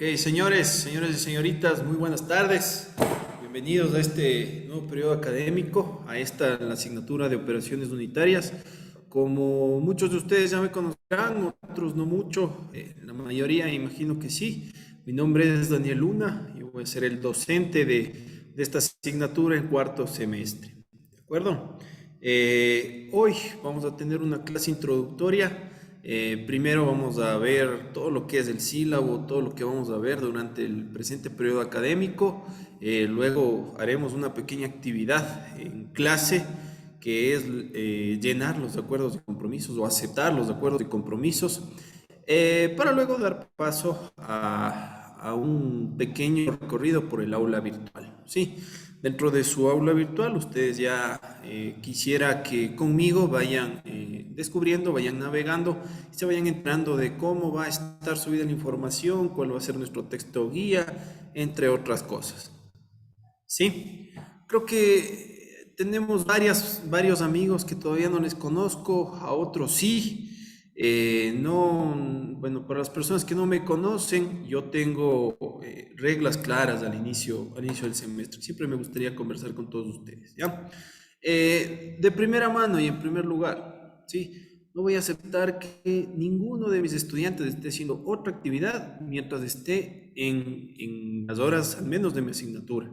Ok, señores y señoritas, muy buenas tardes. Bienvenidos a este nuevo periodo académico, a esta la asignatura de operaciones unitarias. Como muchos de ustedes ya me conocerán, otros no mucho, la mayoría imagino que sí. Mi nombre es Daniel Luna y voy a ser el docente de esta asignatura en cuarto semestre. ¿De acuerdo? Hoy vamos a tener una clase introductoria. Primero vamos a ver todo lo que es el sílabo, todo lo que vamos a ver durante el presente periodo académico. Luego haremos una pequeña actividad en clase que es llenar los acuerdos de compromisos o aceptar los acuerdos de compromisos para luego dar paso a un pequeño recorrido por el aula virtual. Sí, dentro de su aula virtual ustedes ya quisiera que conmigo vayan descubriendo, vayan navegando y se vayan entrando de cómo va a estar subida la información, cuál va a ser nuestro texto guía, entre otras cosas. Sí, creo que tenemos varios amigos que todavía no les conozco, a otros sí. No, bueno, para las personas que no me conocen, yo tengo reglas claras al inicio del semestre. Siempre me gustaría conversar con todos ustedes, ¿ya? De primera mano y en primer lugar, ¿sí? No voy a aceptar que ninguno de mis estudiantes esté haciendo otra actividad mientras esté en las horas al menos de mi asignatura.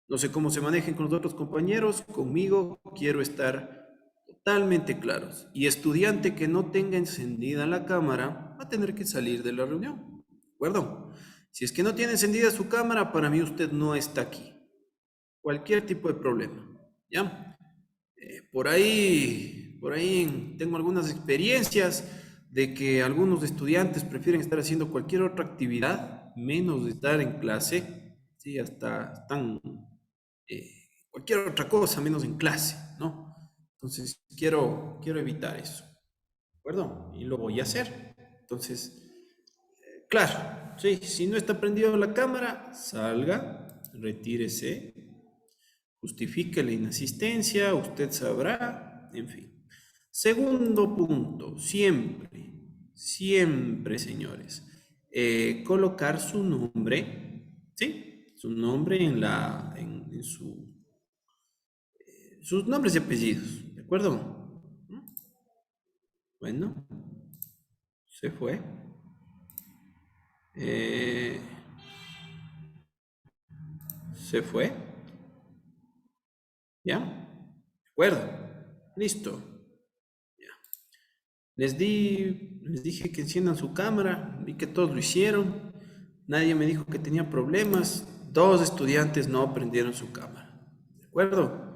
No sé cómo se manejen con los otros compañeros, conmigo quiero estar totalmente claros. Y estudiante que no tenga encendida la cámara va a tener que salir de la reunión. ¿De acuerdo? Si es que no tiene encendida su cámara, para mí usted no está aquí. Cualquier tipo de problema. ¿Ya? Por ahí tengo algunas experiencias de que algunos estudiantes prefieren estar haciendo cualquier otra actividad menos de estar en clase. Sí, hasta están cualquier otra cosa menos en clase, ¿no? Entonces quiero evitar eso, ¿de acuerdo? Y lo voy a hacer. Entonces, claro, sí, si no está prendido la cámara, salga, retírese, justifique la inasistencia, usted sabrá, en fin. Segundo punto, siempre, señores, colocar su nombre, ¿sí? Su nombre en sus nombres y apellidos, ¿de acuerdo? Bueno, se fue. Eh, se fue, ¿ya? ¿De acuerdo? Listo. Ya. Les dije que enciendan su cámara, vi que todos lo hicieron, nadie me dijo que tenía problemas, dos estudiantes no prendieron su cámara, ¿de acuerdo?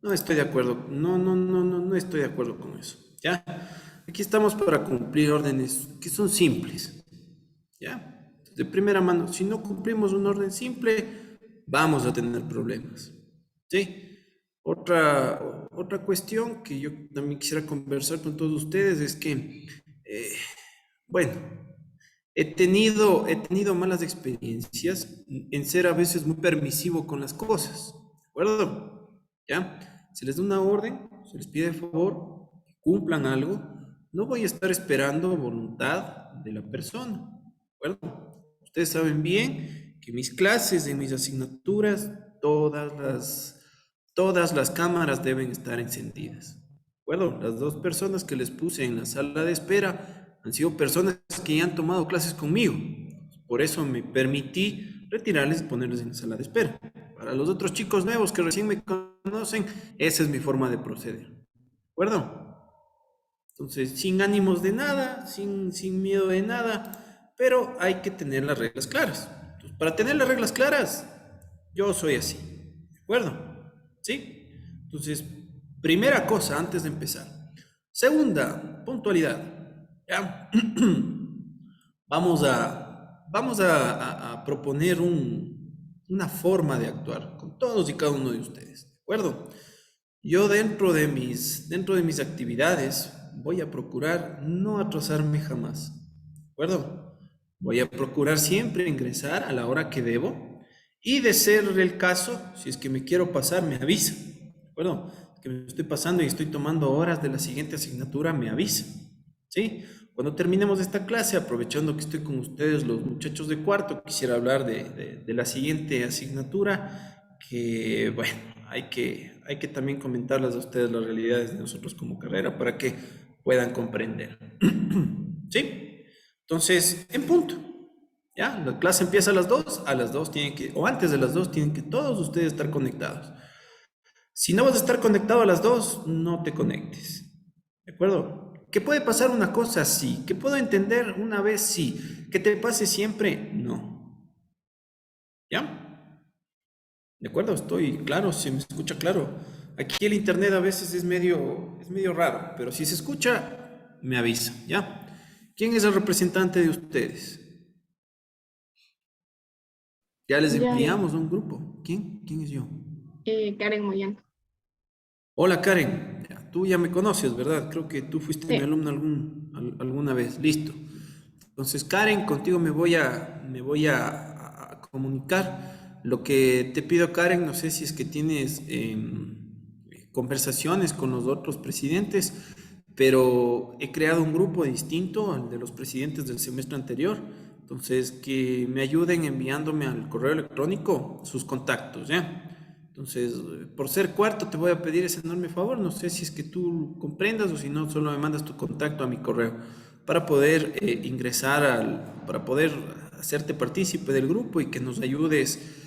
No estoy de acuerdo, no estoy de acuerdo con eso, ¿ya? Aquí estamos para cumplir órdenes que son simples, ¿ya? De primera mano, si no cumplimos un orden simple, vamos a tener problemas, ¿sí? Otra cuestión que yo también quisiera conversar con todos ustedes es que, eh, bueno, he tenido malas experiencias en ser a veces muy permisivo con las cosas, ¿de acuerdo? ¿Ya? Se les da una orden, se les pide favor, que cumplan algo, no voy a estar esperando voluntad de la persona, ¿de acuerdo? Ustedes saben bien que mis clases, en mis asignaturas, todas las cámaras deben estar encendidas. ¿De acuerdo? Las dos personas que les puse en la sala de espera han sido personas que ya han tomado clases conmigo. Por eso me permití retirarles y ponerles en la sala de espera. Para los otros chicos nuevos que recién me conocen, esa es mi forma de proceder. ¿De acuerdo? Entonces, sin ánimos de nada, sin miedo de nada, pero hay que tener las reglas claras. Entonces, para tener las reglas claras, yo soy así. ¿De acuerdo? ¿Sí? Entonces, primera cosa antes de empezar. Segunda, puntualidad. ¿Ya? Vamos a proponer una forma de actuar con todos y cada uno de ustedes. ¿De acuerdo? Yo dentro de mis actividades voy a procurar no atrasarme jamás. ¿De acuerdo? Voy a procurar siempre ingresar a la hora que debo y de ser el caso, si es que me quiero pasar, me avisa. ¿De acuerdo? Que me estoy pasando y estoy tomando horas de la siguiente asignatura, me avisa. ¿sí? Cuando terminemos esta clase, aprovechando que estoy con ustedes, los muchachos de cuarto, quisiera hablar de la siguiente asignatura, que, bueno, hay que también comentarles a ustedes las realidades de nosotros como carrera para que puedan comprender. ¿Sí? Entonces, en punto. ¿Ya? La clase empieza a las 2 tienen que, o antes de las 2 tienen que todos ustedes estar conectados. Si no vas a estar conectado a las 2 no te conectes. ¿De acuerdo? ¿Que puede pasar una cosa? Sí. ¿Que puedo entender una vez? Sí. ¿Que te pase siempre? No. ¿Ya? ¿De acuerdo? Estoy claro, se me escucha claro. Aquí el internet a veces es medio raro, pero si se escucha, me avisa, ¿ya? ¿Quién es el representante de ustedes? Ya les Ya, enviamos a un grupo. ¿Quién? ¿Quién es yo? Karen Moyano. Hola Karen, ya, tú ya me conoces, ¿verdad? Creo que tú fuiste mi Sí, alumna alguna vez. Listo. Entonces, Karen, contigo me voy a comunicar. Lo que te pido, Karen, no sé si es que tienes conversaciones con los otros presidentes, pero he creado un grupo distinto al de los presidentes del semestre anterior. Entonces, que me ayuden enviándome al correo electrónico sus contactos, ¿ya? Entonces, por ser cuarto, te voy a pedir ese enorme favor. No sé si es que tú comprendas o si no, solo me mandas tu contacto a mi correo para poder para poder hacerte partícipe del grupo y que nos ayudes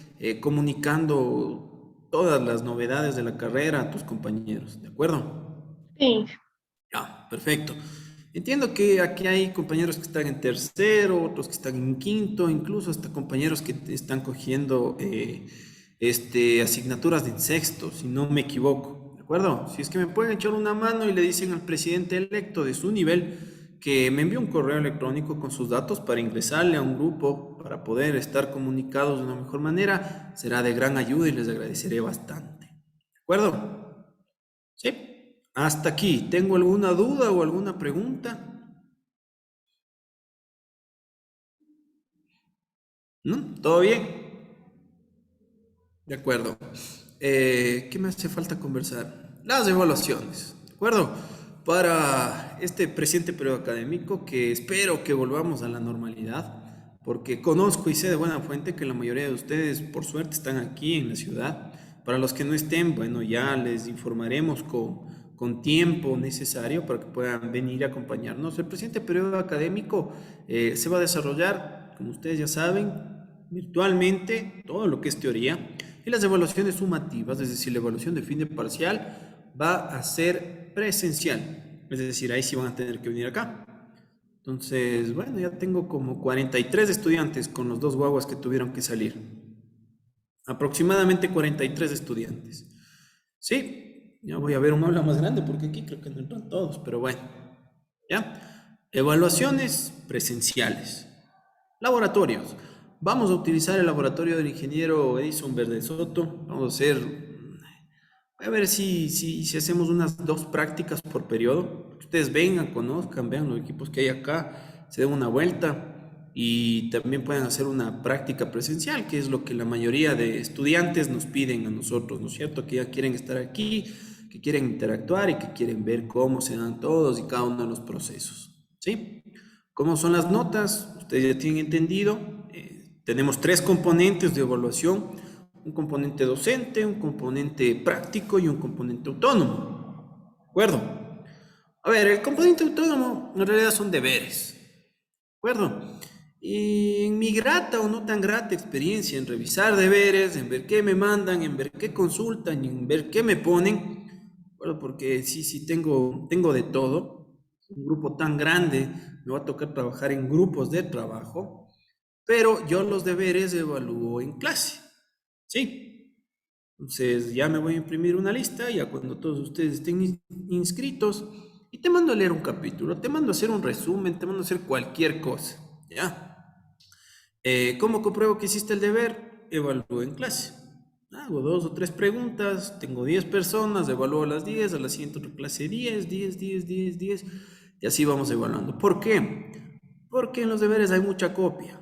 comunicando todas las novedades de la carrera a tus compañeros. ¿De acuerdo? sí, Ya, perfecto. Entiendo que aquí hay compañeros que están en tercero, otros que están en quinto, incluso hasta compañeros que están cogiendo asignaturas de sexto, si no me equivoco. ¿De acuerdo? Si es que me pueden echar una mano y le dicen al presidente electo de su nivel que me envíe un correo electrónico con sus datos para ingresarle a un grupo, para poder estar comunicados de una mejor manera, será de gran ayuda y les agradeceré bastante. ¿De acuerdo? Sí, hasta aquí. ¿Tengo alguna duda o alguna pregunta? ¿No? ¿Todo bien? De acuerdo. ¿Qué me hace falta conversar? Las evaluaciones, ¿de acuerdo? Para este presente periodo académico, que espero que volvamos a la normalidad, porque conozco y sé de buena fuente que la mayoría de ustedes, por suerte, están aquí en la ciudad. Para los que no estén, bueno, ya les informaremos con tiempo necesario para que puedan venir a acompañarnos. El presente periodo académico se va a desarrollar, como ustedes ya saben, virtualmente, todo lo que es teoría, y las evaluaciones sumativas, es decir, la evaluación de fin de parcial, va a ser presencial. Es decir, ahí sí van a tener que venir acá. Entonces, bueno, ya tengo como 43 estudiantes con los dos guaguas que tuvieron que salir. Aproximadamente 43 estudiantes. Sí, ya voy a ver un aula más grande porque aquí creo que no entran todos, pero bueno, ¿ya? Evaluaciones presenciales. Laboratorios. Vamos a utilizar el laboratorio del ingeniero Edison Verde Soto. Vamos a voy a ver si hacemos unas dos prácticas por periodo. Ustedes vengan, conozcan, vean los equipos que hay acá, se den una vuelta y también pueden hacer una práctica presencial, que es lo que la mayoría de estudiantes nos piden a nosotros, ¿no es cierto? Que ya quieren estar aquí, que quieren interactuar y que quieren ver cómo se dan todos y cada uno de los procesos, ¿sí? ¿Cómo son las notas? Ustedes ya tienen entendido. Tenemos tres componentes de evaluación: un componente docente, un componente práctico y un componente autónomo. ¿De acuerdo? A ver, el componente autónomo en realidad son deberes. ¿De acuerdo? Y en mi grata o no tan grata experiencia en revisar deberes, en ver qué me mandan, en ver qué consultan y en ver qué me ponen, bueno, porque sí, tengo de todo. Un grupo tan grande, me va a tocar trabajar en grupos de trabajo, pero yo los deberes evalúo en clase. ¿Sí? Entonces ya me voy a imprimir una lista, ya cuando todos ustedes estén inscritos, y te mando a leer un capítulo, te mando a hacer un resumen, te mando a hacer cualquier cosa, ¿ya? ¿Cómo compruebo que hiciste el deber? Evalúo en clase. Hago dos o tres preguntas, tengo 10 personas, evalúo a las 10, a la siguiente otra clase 10, y así vamos evaluando. ¿Por qué? Porque en los deberes hay mucha copia,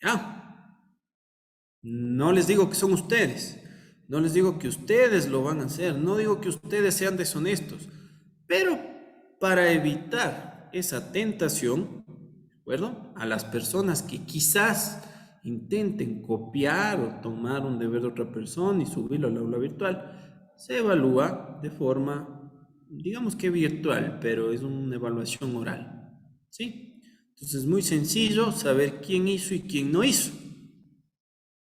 ¿ya? No les digo que son ustedes, no les digo que ustedes lo van a hacer, no digo que ustedes sean deshonestos, pero para evitar esa tentación, ¿de acuerdo? A las personas que quizás intenten copiar o tomar un deber de otra persona y subirlo al aula virtual, se evalúa de forma, digamos que virtual, pero es una evaluación oral, ¿sí? Entonces es muy sencillo saber quién hizo y quién no hizo,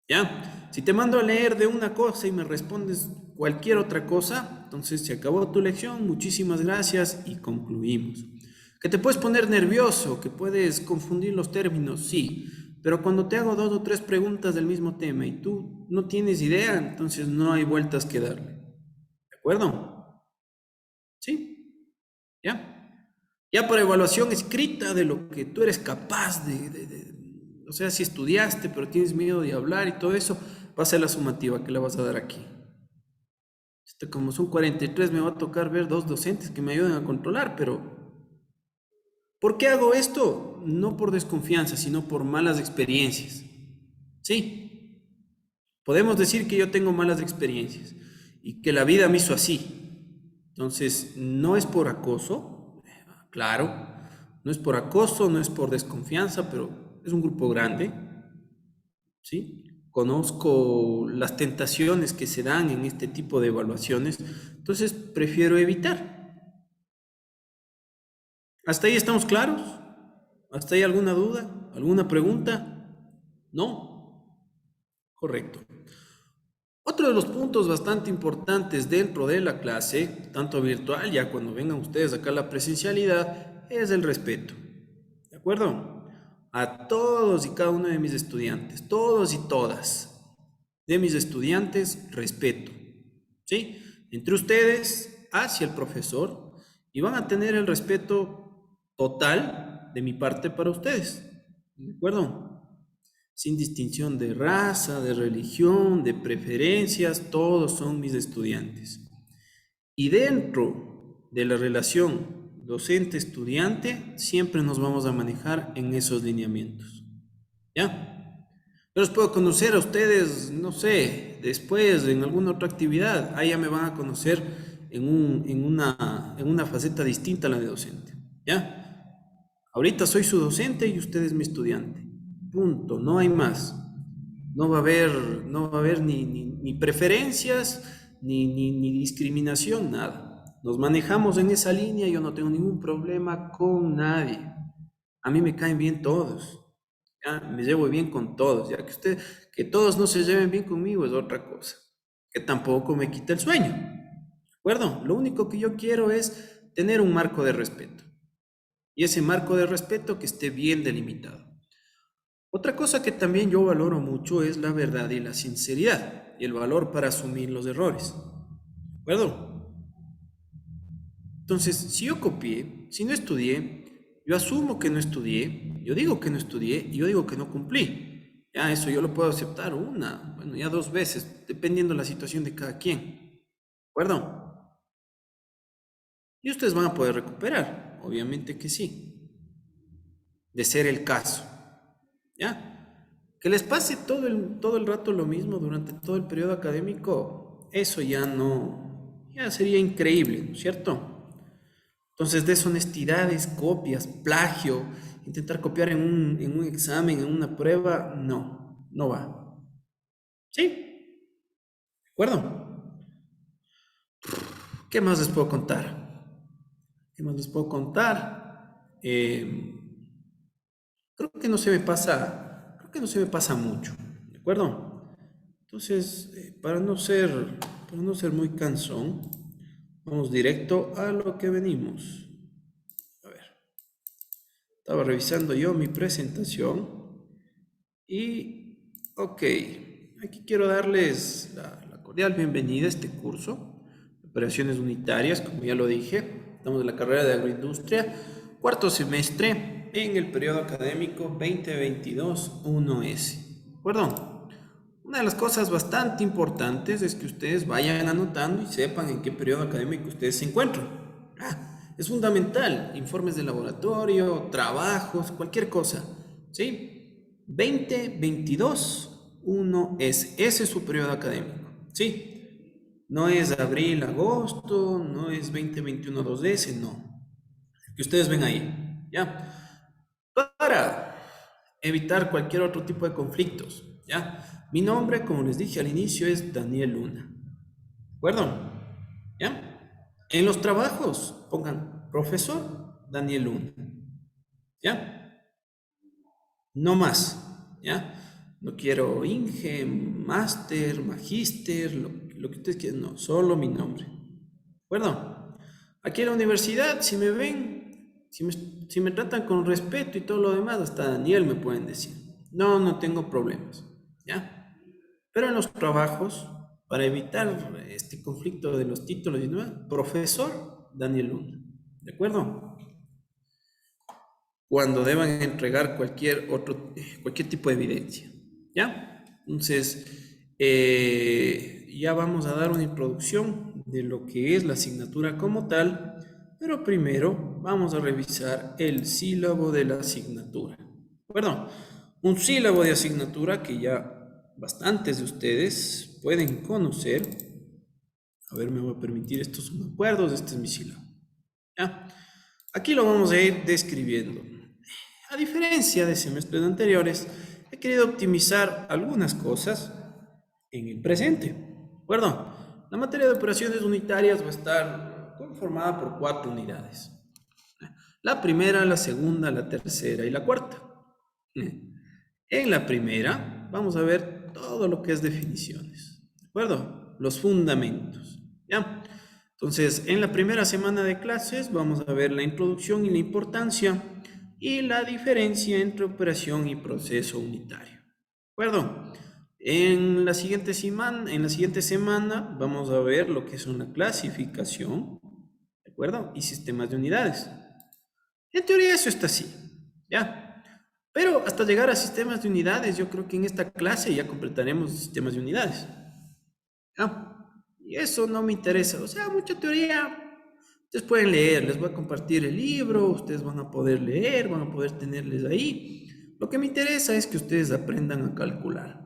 ¿ya? Si te mando a leer de una cosa y me respondes cualquier otra cosa, entonces se acabó tu lección, muchísimas gracias y concluimos. Que te puedes poner nervioso, que puedes confundir los términos, sí, pero cuando te hago 2 o 3 preguntas del mismo tema y tú no tienes idea, entonces no hay vueltas que darle. ¿De acuerdo? ¿Sí? ¿Ya? Ya por evaluación escrita de lo que tú eres capaz o sea, si estudiaste pero tienes miedo de hablar y todo eso, va a ser la sumativa que le vas a dar aquí. Como son 43, me va a tocar ver 2 docentes que me ayuden a controlar, pero ¿por qué hago esto? No por desconfianza, sino por malas experiencias. Sí, podemos decir que yo tengo malas experiencias y que la vida me hizo así. Entonces, no es por acoso, claro, no es por acoso, no es por desconfianza, pero es un grupo grande, ¿sí? Conozco las tentaciones que se dan en este tipo de evaluaciones, entonces prefiero evitar. ¿Hasta ahí estamos claros? ¿Hasta ahí alguna duda? ¿Alguna pregunta? ¿No? Correcto. Otro de los puntos bastante importantes dentro de la clase, tanto virtual, ya cuando vengan ustedes acá a la presencialidad, es el respeto. ¿De acuerdo? A todos y cada uno de mis estudiantes, todos y todas de mis estudiantes, respeto. ¿Sí? Entre ustedes, hacia el profesor, y van a tener el respeto total de mi parte para ustedes. ¿De acuerdo? Sin distinción de raza, de religión, de preferencias, todos son mis estudiantes. Y dentro de la relación docente-estudiante, siempre nos vamos a manejar en esos lineamientos. ¿Ya? Yo los puedo conocer a ustedes, no sé, después en alguna otra actividad. Ahí ya me van a conocer en una faceta distinta a la de docente. ¿Ya? Ahorita soy su docente y usted es mi estudiante. Punto, no hay más. No va a haber ni preferencias, ni discriminación, nada. Nos manejamos en esa línea, yo no tengo ningún problema con nadie. A mí me caen bien todos, ¿ya? Me llevo bien con todos, ya que todos no se lleven bien conmigo es otra cosa, que tampoco me quita el sueño, ¿de acuerdo? Lo único que yo quiero es tener un marco de respeto, y ese marco de respeto que esté bien delimitado. Otra cosa que también yo valoro mucho es la verdad y la sinceridad y el valor para asumir los errores. ¿De acuerdo? Entonces, si yo copié, si no estudié, yo asumo que no estudié, yo digo que no estudié y yo digo que no cumplí. Ya eso yo lo puedo aceptar una, bueno, ya 2 veces, dependiendo de la situación de cada quien. ¿De acuerdo? Y ustedes van a poder recuperar, obviamente que sí, de ser el caso. ¿Ya? Que les pase todo el rato lo mismo durante todo el periodo académico, eso ya no, ya sería increíble, ¿no es cierto? Entonces, deshonestidades, copias, plagio, intentar copiar en un examen, en una prueba, no, no va. ¿Sí? ¿De acuerdo? ¿Qué más les puedo contar? ¿Qué más les puedo contar? Creo que no se me pasa mucho, ¿de acuerdo? Entonces, para no ser muy cansón, vamos directo a lo que venimos. A ver, estaba revisando yo mi presentación y, ok, aquí quiero darles la cordial bienvenida a este curso, Operaciones Unitarias, como ya lo dije, estamos en la carrera de Agroindustria, cuarto semestre en el periodo académico 2022-1S. ¿De acuerdo? Una de las cosas bastante importantes es que ustedes vayan anotando y sepan en qué periodo académico ustedes se encuentran. Es fundamental, informes de laboratorio, trabajos, cualquier cosa, ¿sí? 2022, 1S, ese es su periodo académico, ¿sí? No es abril, agosto, no es 2021, 2S, no. que ustedes ven ahí, ¿ya? Para evitar cualquier otro tipo de conflictos, ¿ya? Mi nombre, como les dije al inicio, es Daniel Luna, ¿de acuerdo? ¿Ya? En los trabajos pongan profesor Daniel Luna, ¿ya? No más, ¿ya? No quiero Inge, máster, magíster, lo que ustedes quieran, no, solo mi nombre, ¿de acuerdo? Aquí en la universidad, si me ven, si me tratan con respeto y todo lo demás, hasta Daniel me pueden decir. No, no tengo problemas, ¿ya? Pero en los trabajos, para evitar este conflicto de los títulos y demás, profesor Daniel Luna, ¿de acuerdo? Cuando deban entregar cualquier tipo de evidencia, ¿ya? Entonces, ya vamos a dar una introducción de lo que es la asignatura como tal, pero primero vamos a revisar el sílabo de la asignatura. ¿De acuerdo? Un sílabo de asignatura que ya bastantes de ustedes pueden conocer. A ver, me voy a permitir, estos son acuerdos, este es mi sílabo. ¿Ya? Aquí lo vamos a ir describiendo. A diferencia de semestres anteriores, he querido optimizar algunas cosas en el presente. ¿De acuerdo? La materia de operaciones unitarias va a estar conformada por 4 unidades. La primera, la segunda, la tercera y la cuarta. En la primera vamos a ver todo lo que es definiciones. ¿De acuerdo? Los fundamentos. ¿Ya? Entonces, en la primera semana de clases vamos a ver la introducción y la importancia y la diferencia entre operación y proceso unitario. ¿De acuerdo? En la siguiente semana vamos a ver lo que es una clasificación, ¿de acuerdo? Y sistemas de unidades. En teoría eso está así, ¿ya? Pero hasta llegar a sistemas de unidades, yo creo que en esta clase ya completaremos sistemas de unidades. ¿Ya? Y eso no me interesa. O sea, mucha teoría. Ustedes pueden leer, les voy a compartir el libro, ustedes van a poder leer, van a poder tenerles ahí. Lo que me interesa es que ustedes aprendan a calcular.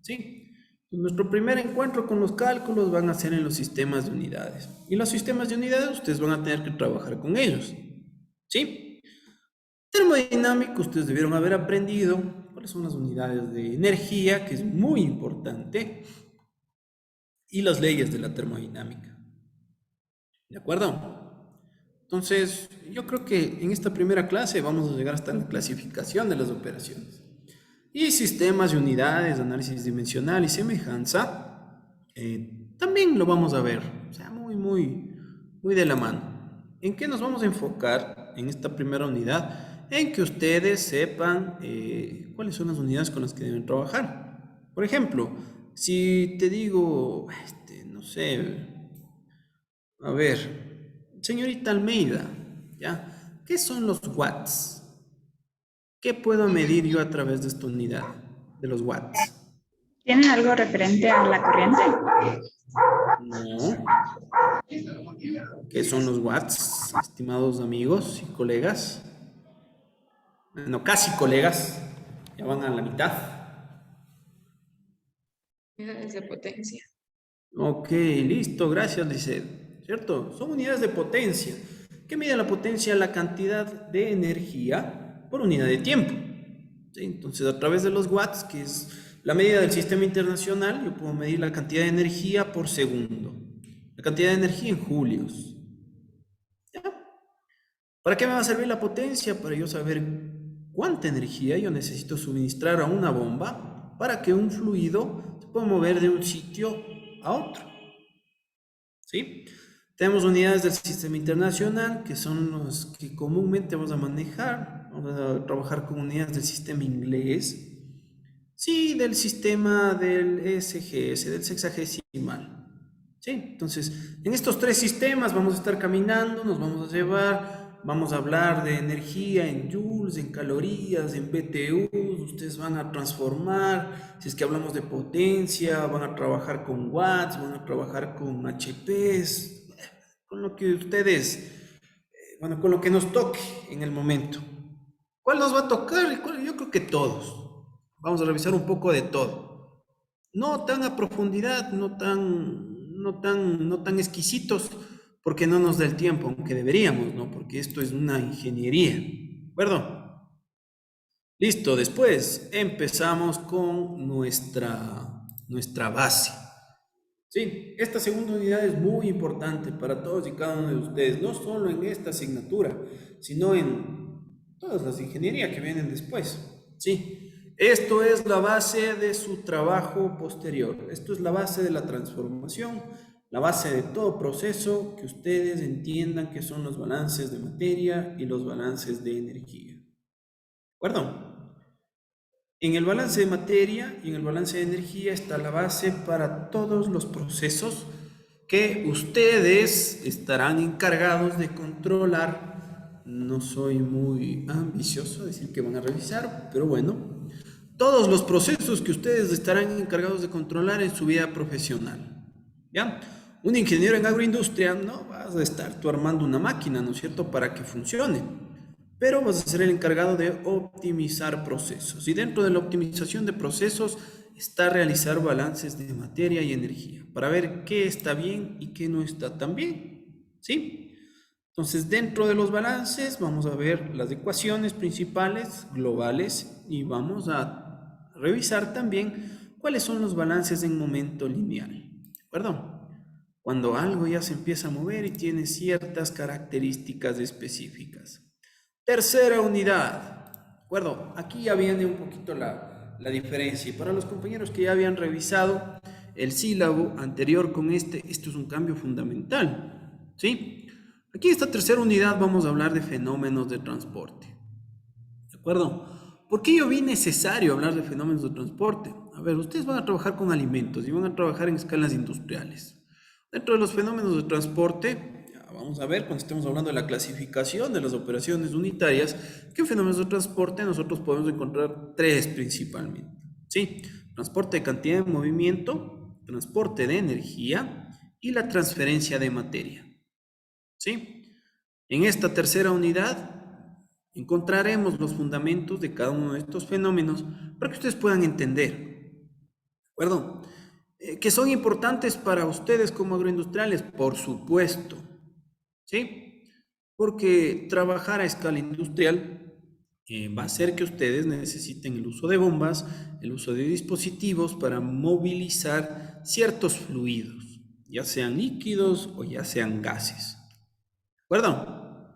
¿Sí? Nuestro primer encuentro con los cálculos van a ser en los sistemas de unidades. Y los sistemas de unidades ustedes van a tener que trabajar con ellos. ¿Sí? Termodinámico, ustedes debieron haber aprendido cuáles son las unidades de energía, que es muy importante, y las leyes de la termodinámica. ¿De acuerdo? Entonces, yo creo que en esta primera clase vamos a llegar hasta la clasificación de las operaciones. Y sistemas y unidades, análisis dimensional y semejanza, también lo vamos a ver, o sea, muy de la mano. ¿En qué nos vamos a enfocar en esta primera unidad? En que ustedes sepan cuáles son las unidades con las que deben trabajar. Por ejemplo, si te digo, no sé, a ver, señorita Almeida, ¿ya? ¿Qué son los watts? ¿Qué puedo medir yo a través de esta unidad de los watts? ¿Tiene algo referente a la corriente? No. ¿Qué son los watts, estimados amigos y colegas? Bueno, casi colegas, ya van a la mitad. Unidades de potencia. Ok, listo, gracias, Lisset. ¿Cierto? Son unidades de potencia. ¿Qué mide la potencia? La cantidad de energía por unidad de tiempo. ¿Sí? Entonces, a través de los watts, que es la medida del sistema internacional, yo puedo medir la cantidad de energía por segundo. La cantidad de energía en julios. ¿Ya? ¿Para qué me va a servir la potencia? Para yo saber cuánta energía yo necesito suministrar a una bomba para que un fluido se pueda mover de un sitio a otro. ¿Sí? Tenemos unidades del sistema internacional, que son los que comúnmente vamos a manejar. Vamos a trabajar con unidades del sistema inglés. Sí, del sistema del SGS, del sexagesimal. Sí, entonces, en estos 3 sistemas vamos a estar caminando, nos vamos a llevar, vamos a hablar de energía en joules, en calorías, en BTUs, ustedes van a transformar, si es que hablamos de potencia, van a trabajar con watts, van a trabajar con HPs, con lo que ustedes, bueno, con lo que nos toque en el momento. ¿Cuál nos va a tocar? Yo creo que todos. Vamos a revisar un poco de todo. No tan a profundidad, no tan exquisitos, porque no nos da el tiempo, aunque deberíamos, ¿no? Porque esto es una ingeniería, ¿de acuerdo? Listo, después empezamos con nuestra base. Sí, esta segunda unidad es muy importante para todos y cada uno de ustedes, no solo en esta asignatura, sino en todas las ingenierías que vienen después. Sí, esto es la base de su trabajo posterior, esto es la base de la transformación, la base de todo proceso que ustedes entiendan que son los balances de materia y los balances de energía. ¿De acuerdo? En el balance de materia y en el balance de energía está la base para todos los procesos que ustedes estarán encargados de controlar. No soy muy ambicioso a decir que van a revisar, pero bueno, todos los procesos que ustedes estarán encargados de controlar en su vida profesional. ¿Ya? Un ingeniero en agroindustria no vas a estar tú armando una máquina, ¿no es cierto?, para que funcione, pero vas a ser el encargado de optimizar procesos. Y dentro de la optimización de procesos está realizar balances de materia y energía para ver qué está bien y qué no está tan bien. ¿Sí? Entonces, dentro de los balances vamos a ver las ecuaciones principales, globales, y vamos a revisar también cuáles son los balances en momento lineal. ¿De acuerdo? Cuando algo ya se empieza a mover y tiene ciertas características específicas. Tercera unidad, ¿de acuerdo? Aquí ya viene un poquito la diferencia. Y para los compañeros que ya habían revisado el sílabo anterior con esto es un cambio fundamental, ¿sí? Aquí en esta tercera unidad vamos a hablar de fenómenos de transporte, ¿de acuerdo? ¿Por qué yo vi necesario hablar de fenómenos de transporte? A ver, ustedes van a trabajar con alimentos y van a trabajar en escalas industriales. Dentro de los fenómenos de transporte, vamos a ver, cuando estemos hablando de la clasificación de las operaciones unitarias, que en fenómenos de transporte nosotros podemos encontrar tres principalmente. ¿Sí? Transporte de cantidad de movimiento, transporte de energía y la transferencia de materia. ¿Sí? En esta tercera unidad encontraremos los fundamentos de cada uno de estos fenómenos para que ustedes puedan entender. ¿De acuerdo? Que son importantes para ustedes como agroindustriales, por supuesto, ¿sí? Porque trabajar a escala industrial va a hacer que ustedes necesiten el uso de bombas, el uso de dispositivos para movilizar ciertos fluidos, ya sean líquidos o ya sean gases. ¿De acuerdo?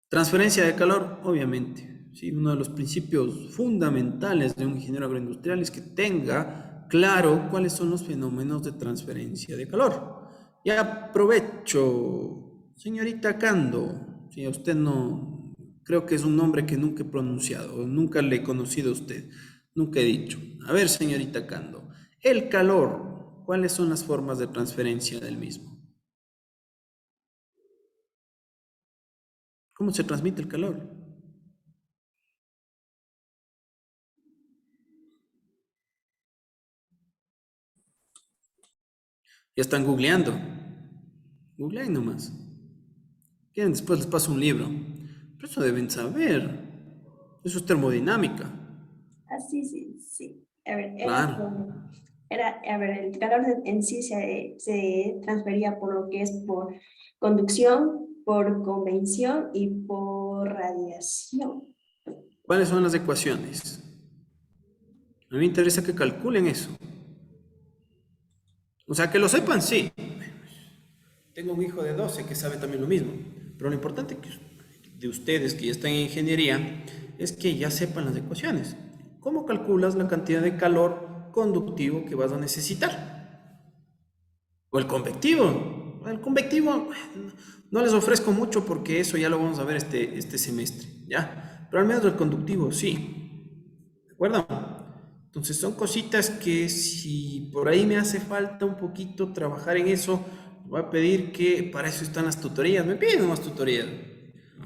Transferencia de calor, obviamente. ¿Sí? Uno de los principios fundamentales de un ingeniero agroindustrial es que tenga claro cuáles son los fenómenos de transferencia de calor. Y aprovecho, señorita Cando, si a usted no, creo que es un nombre que nunca he pronunciado, nunca le he conocido a usted, nunca he dicho. A ver, señorita Cando, el calor, ¿cuáles son las formas de transferencia del mismo? ¿Cómo se transmite el calor? Ya están googleando. Googleen nomás. Quieren, después les paso un libro. Pero eso deben saber. Eso es termodinámica. Ah, sí, sí, sí. A ver, Claro. a ver, el calor en sí se transfería por lo que es por conducción, por convección y por radiación. ¿Cuáles son las ecuaciones? A mí me interesa que calculen eso. O sea, que lo sepan, sí. Tengo un hijo de 12 que sabe también lo mismo. Pero lo importante de ustedes que ya están en ingeniería es que ya sepan las ecuaciones. ¿Cómo calculas la cantidad de calor conductivo que vas a necesitar? O el convectivo. El convectivo no les ofrezco mucho porque eso ya lo vamos a ver este semestre, ¿ya? Pero al menos el conductivo sí. ¿De acuerdo? Entonces son cositas que si por ahí me hace falta un poquito trabajar en eso, voy a pedir que para eso están las tutorías. Me piden más tutorías.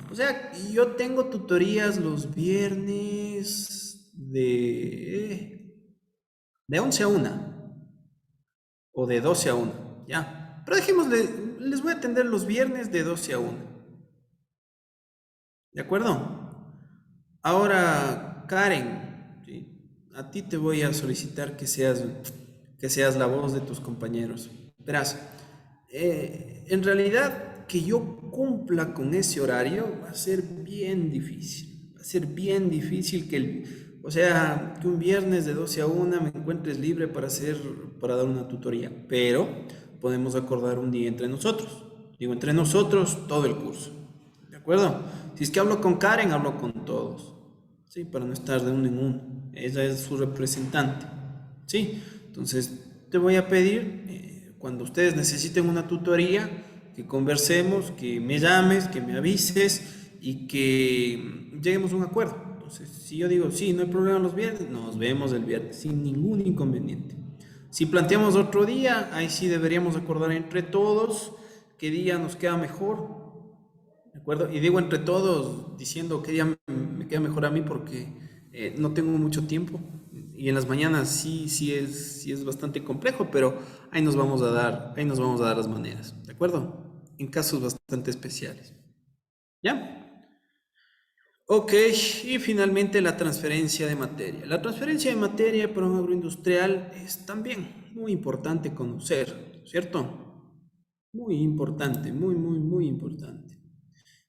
O sea, yo tengo tutorías los viernes de 11 a 1 o de 12 a 1, ya. Pero dejémosle, les voy a atender los viernes de 12 a 1. ¿De acuerdo? Ahora, Karen, ¿sí? A ti te voy a solicitar que seas la voz de tus compañeros. Verás, En realidad, que yo cumpla con ese horario va a ser bien difícil. Va a ser bien difícil o sea, que un viernes de 12 a 1 me encuentres libre para dar una tutoría. Pero podemos acordar un día entre nosotros. Digo, entre nosotros, todo el curso. ¿De acuerdo? Si es que hablo con Karen, hablo con todos. Sí, para no estar de uno en uno. Ella es su representante. Sí, entonces te voy a pedir, cuando ustedes necesiten una tutoría, que conversemos, que me llames, que me avises y que lleguemos a un acuerdo. Entonces, si yo digo, sí, no hay problema los viernes, nos vemos el viernes sin ningún inconveniente. Si planteamos otro día, ahí sí deberíamos acordar entre todos qué día nos queda mejor. ¿De acuerdo? Y digo entre todos, diciendo que ya me queda mejor a mí porque no tengo mucho tiempo. Y en las mañanas sí es bastante complejo, pero ahí nos vamos a dar las maneras. ¿De acuerdo? En casos bastante especiales. ¿Ya? Ok, y finalmente la transferencia de materia. La transferencia de materia para un agroindustrial es también muy importante conocer, ¿cierto? Muy importante, muy importante.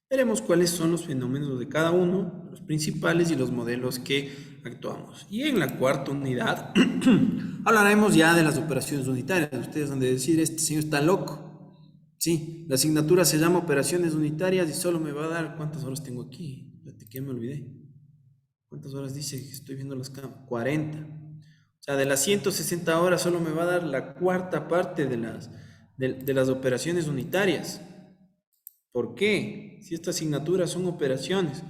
Veremos cuáles son los fenómenos de cada uno, los principales y los modelos que actuamos. Y en la cuarta unidad hablaremos ya de las operaciones unitarias. Ustedes han de decir, este señor está loco. Sí, la asignatura se llama operaciones unitarias y solo me va a dar, ¿cuántas horas tengo aquí? Espérate, que me olvidé. ¿Cuántas horas dice que estoy viendo las cámaras? 40. O sea, de las 160 horas solo me va a dar la cuarta parte de las operaciones unitarias. ¿Por qué? Si estas asignaturas son operaciones,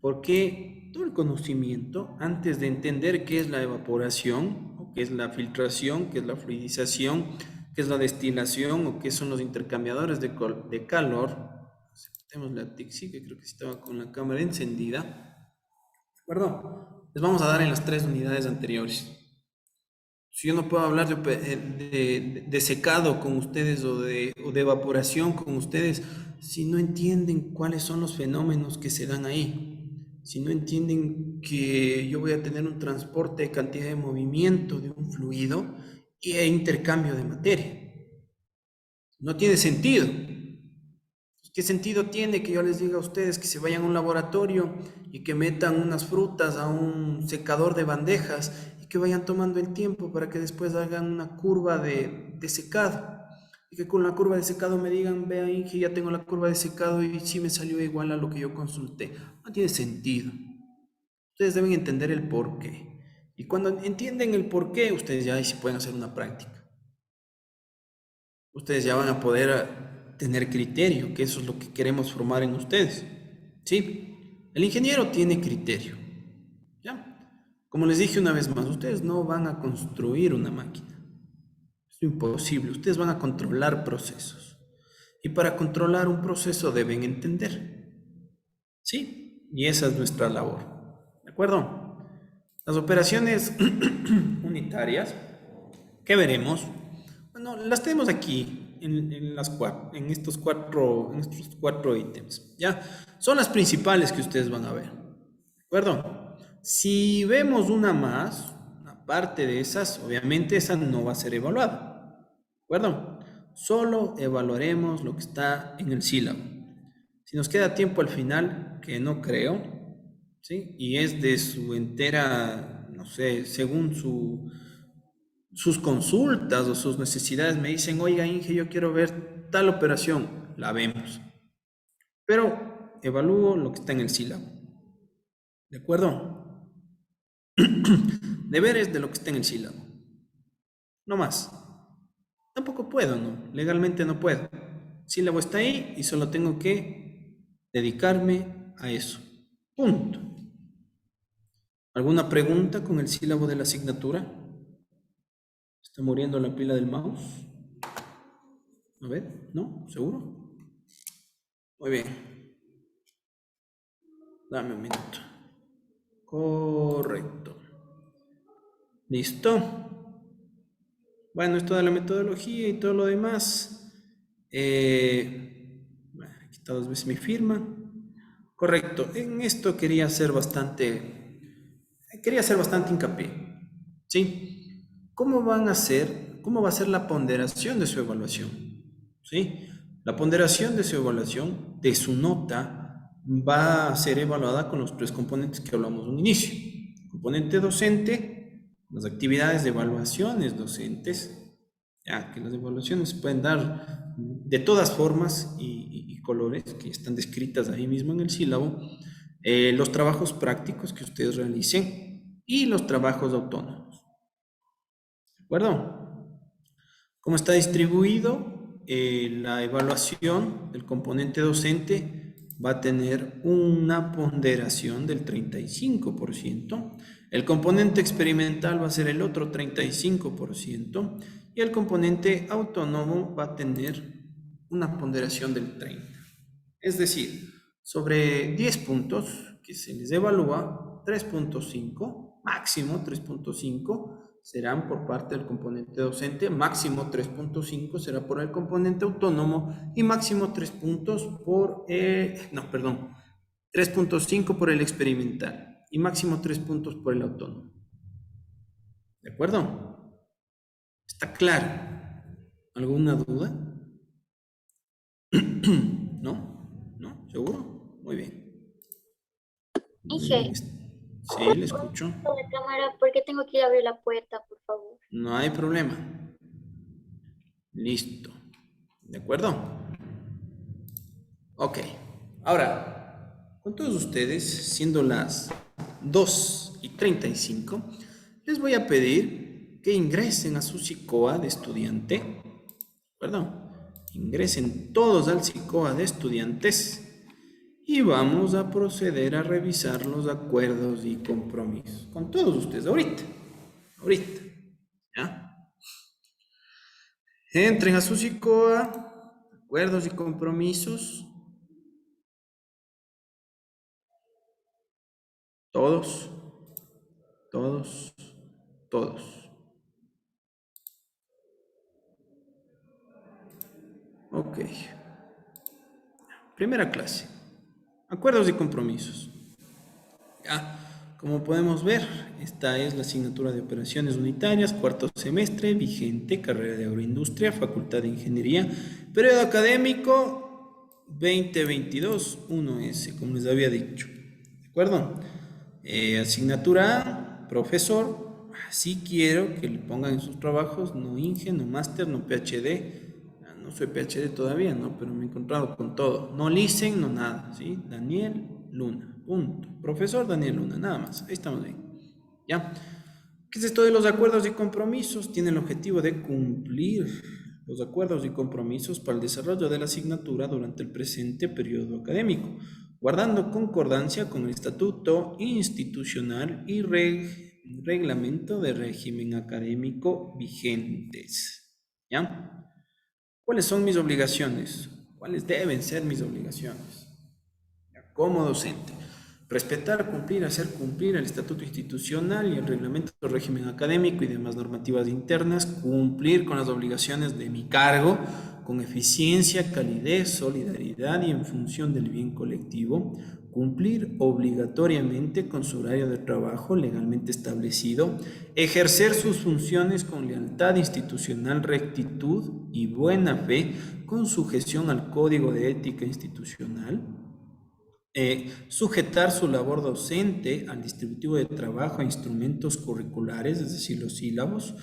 ¿por qué todo el conocimiento, antes de entender qué es la evaporación, o qué es la filtración, qué es la fluidización, qué es la destilación, o qué son los intercambiadores de calor? Aceptemos la TICSI, que creo que estaba con la cámara encendida. ¿De acuerdo? Les vamos a dar en las 3 unidades anteriores. Si yo no puedo hablar de secado con ustedes o de evaporación con ustedes, si no entienden cuáles son los fenómenos que se dan ahí, si no entienden que yo voy a tener un transporte de cantidad de movimiento de un fluido e intercambio de materia, no tiene sentido. ¿Qué sentido tiene que yo les diga a ustedes que se vayan a un laboratorio y que metan unas frutas a un secador de bandejas y que vayan tomando el tiempo para que después hagan una curva de secado? Y que con la curva de secado me digan, vean, Inge, ya tengo la curva de secado y sí me salió igual a lo que yo consulté. No tiene sentido. Ustedes deben entender el por qué. Y cuando entienden el por qué, ustedes ya ahí sí pueden hacer una práctica. Ustedes ya van a poder tener criterio, que eso es lo que queremos formar en ustedes. ¿Sí? El ingeniero tiene criterio. ¿Ya? Como les dije una vez más, ustedes no van a construir una máquina. Es imposible. Ustedes van a controlar procesos. Y para controlar un proceso deben entender. ¿Sí? Y esa es nuestra labor. ¿De acuerdo? Las operaciones unitarias que veremos, bueno, las tenemos aquí en estos cuatro ítems, ¿ya? Son las principales que ustedes van a ver, ¿de acuerdo? Si vemos una más, una parte de esas, obviamente esa no va a ser evaluada, ¿de acuerdo? Solo evaluaremos lo que está en el sílabo. Si nos queda tiempo al final, que no creo, ¿sí? Y es de su entera, no sé, según sus consultas o sus necesidades, me dicen, oiga, Inge, yo quiero ver tal operación, la vemos. Pero evalúo lo que está en el sílabo. ¿De acuerdo? Deberes de lo que está en el sílabo. No más. Tampoco puedo, ¿no? Legalmente no puedo. El sílabo está ahí y solo tengo que dedicarme a eso. Punto. ¿Alguna pregunta con el sílabo de la asignatura? ¿Está muriendo la pila del mouse? A ver, ¿no? ¿Seguro? Muy bien. Dame un minuto. Correcto. ¿Listo? Bueno, esto de la metodología y todo lo demás. Aquí está 2 veces mi firma. Correcto. En esto quería hacer bastante hincapié. ¿Sí? ¿Cómo va a ser la ponderación de su evaluación? ¿sí? La ponderación de su evaluación, de su nota, va a ser evaluada con los tres componentes que hablamos en un inicio. Componente docente, las actividades de evaluaciones docentes, ya que las evaluaciones se pueden dar de todas formas y colores que están descritas ahí mismo en el sílabo, los trabajos prácticos que ustedes realicen y los trabajos autónomos. ¿De acuerdo? ¿Cómo está distribuido? La evaluación del componente docente va a tener una ponderación del 35%. El componente experimental va a ser el otro 35%. Y el componente autónomo va a tener una ponderación del 30%. Es decir, sobre 10 puntos que se les evalúa, 3.5, máximo 3.5, serán por parte del componente docente, máximo 3.5 será por el componente autónomo y máximo 3 puntos por, 3.5 por el experimental y máximo 3 puntos por el autónomo. ¿De acuerdo? ¿Está claro? ¿Alguna duda? ¿No? ¿No? ¿Seguro? Muy bien. Inge, Sí, le escucho. la cámara, ¿por qué tengo que ir a abrir la puerta, por favor? No hay problema. Listo. ¿De acuerdo? Ok. Ahora, con todos ustedes, siendo las 2:35, les voy a pedir que ingresen a su SICOA de estudiante. ¿De acuerdo? Ingresen todos al SICOA de estudiantes y vamos a proceder a revisar los acuerdos y compromisos con todos ustedes ahorita. Ahorita. ¿Ya? Entren a su SICOA, acuerdos y compromisos. Todos, todos, todos. Ok. Primera clase. Acuerdos y compromisos. Ya. Como podemos ver, esta es la asignatura de operaciones unitarias, cuarto semestre, vigente, carrera de agroindustria, facultad de ingeniería, periodo académico 2022, 1S, como les había dicho. ¿De acuerdo? Asignatura A, profesor. Sí quiero que le pongan en sus trabajos, no Inge, no máster, no PhD. No soy PhD todavía, ¿no? Pero me he encontrado con todo. No licen, no nada, ¿sí? Daniel Luna. Punto. Profesor Daniel Luna, nada más. Ahí estamos bien. ¿Ya? ¿Qué es esto de los acuerdos y compromisos? Tiene el objetivo de cumplir los acuerdos y compromisos para el desarrollo de la asignatura durante el presente periodo académico, guardando concordancia con el estatuto institucional y reglamento de régimen académico vigentes. ¿Ya? ¿Cuáles son mis obligaciones? ¿Cuáles deben ser mis obligaciones? Como docente, respetar, cumplir, hacer cumplir el estatuto institucional y el reglamento del régimen académico y demás normativas internas, cumplir con las obligaciones de mi cargo con eficiencia, calidez, solidaridad y en función del bien colectivo, cumplir obligatoriamente con su horario de trabajo legalmente establecido, ejercer sus funciones con lealtad institucional, rectitud y buena fe, con sujeción al Código de Ética Institucional, sujetar su labor docente al distributivo de trabajo a instrumentos curriculares, es decir, los sílabos,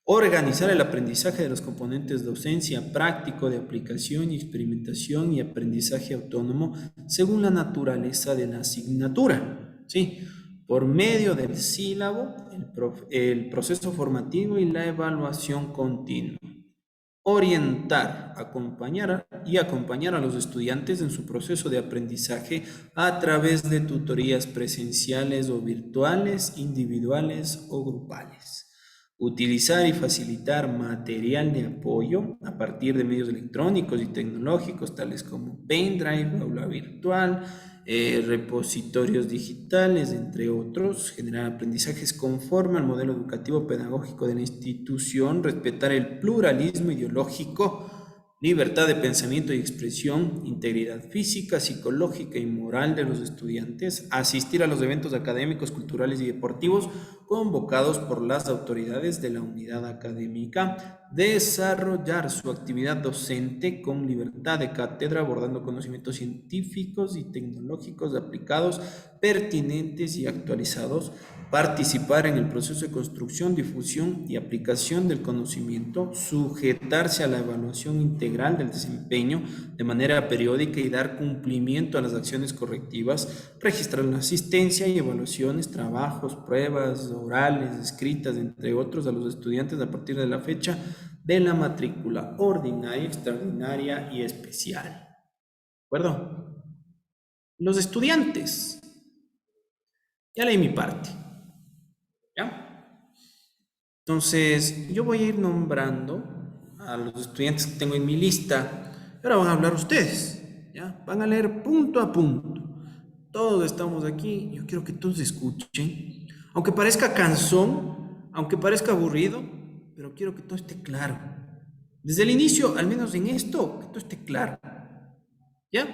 organizar el aprendizaje de los componentes docencia, práctico, de aplicación y experimentación y aprendizaje autónomo según la naturaleza de la asignatura, ¿sí? Por medio del sílabo, el proceso formativo y la evaluación continua. Orientar, acompañar a los estudiantes en su proceso de aprendizaje a través de tutorías presenciales o virtuales, individuales o grupales. Utilizar y facilitar material de apoyo a partir de medios electrónicos y tecnológicos tales como pendrive, aula virtual, repositorios digitales, entre otros. Generar aprendizajes conforme al modelo educativo pedagógico de la institución, respetar el pluralismo ideológico, libertad de pensamiento y expresión, integridad física, psicológica y moral de los estudiantes, asistir a los eventos académicos, culturales y deportivos convocados por las autoridades de la unidad académica, desarrollar su actividad docente con libertad de cátedra, abordando conocimientos científicos y tecnológicos aplicados, pertinentes y actualizados, participar en el proceso de construcción, difusión y aplicación del conocimiento, sujetarse a la evaluación integral del desempeño de manera periódica y dar cumplimiento a las acciones correctivas, registrar la asistencia y evaluaciones, trabajos, pruebas orales, escritas, entre otros, a los estudiantes a partir de la fecha de la matrícula ordinaria, extraordinaria y especial. ¿De acuerdo? Los estudiantes. Ya leí mi parte. ¿Ya? Entonces, yo voy a ir nombrando a los estudiantes que tengo en mi lista. Ahora van a hablar ustedes. ¿Ya? Van a leer punto a punto. Todos estamos aquí. Yo quiero que todos escuchen. Aunque parezca cansón, aunque parezca aburrido, pero quiero que todo esté claro. Desde el inicio, al menos en esto, que todo esté claro. ¿Ya?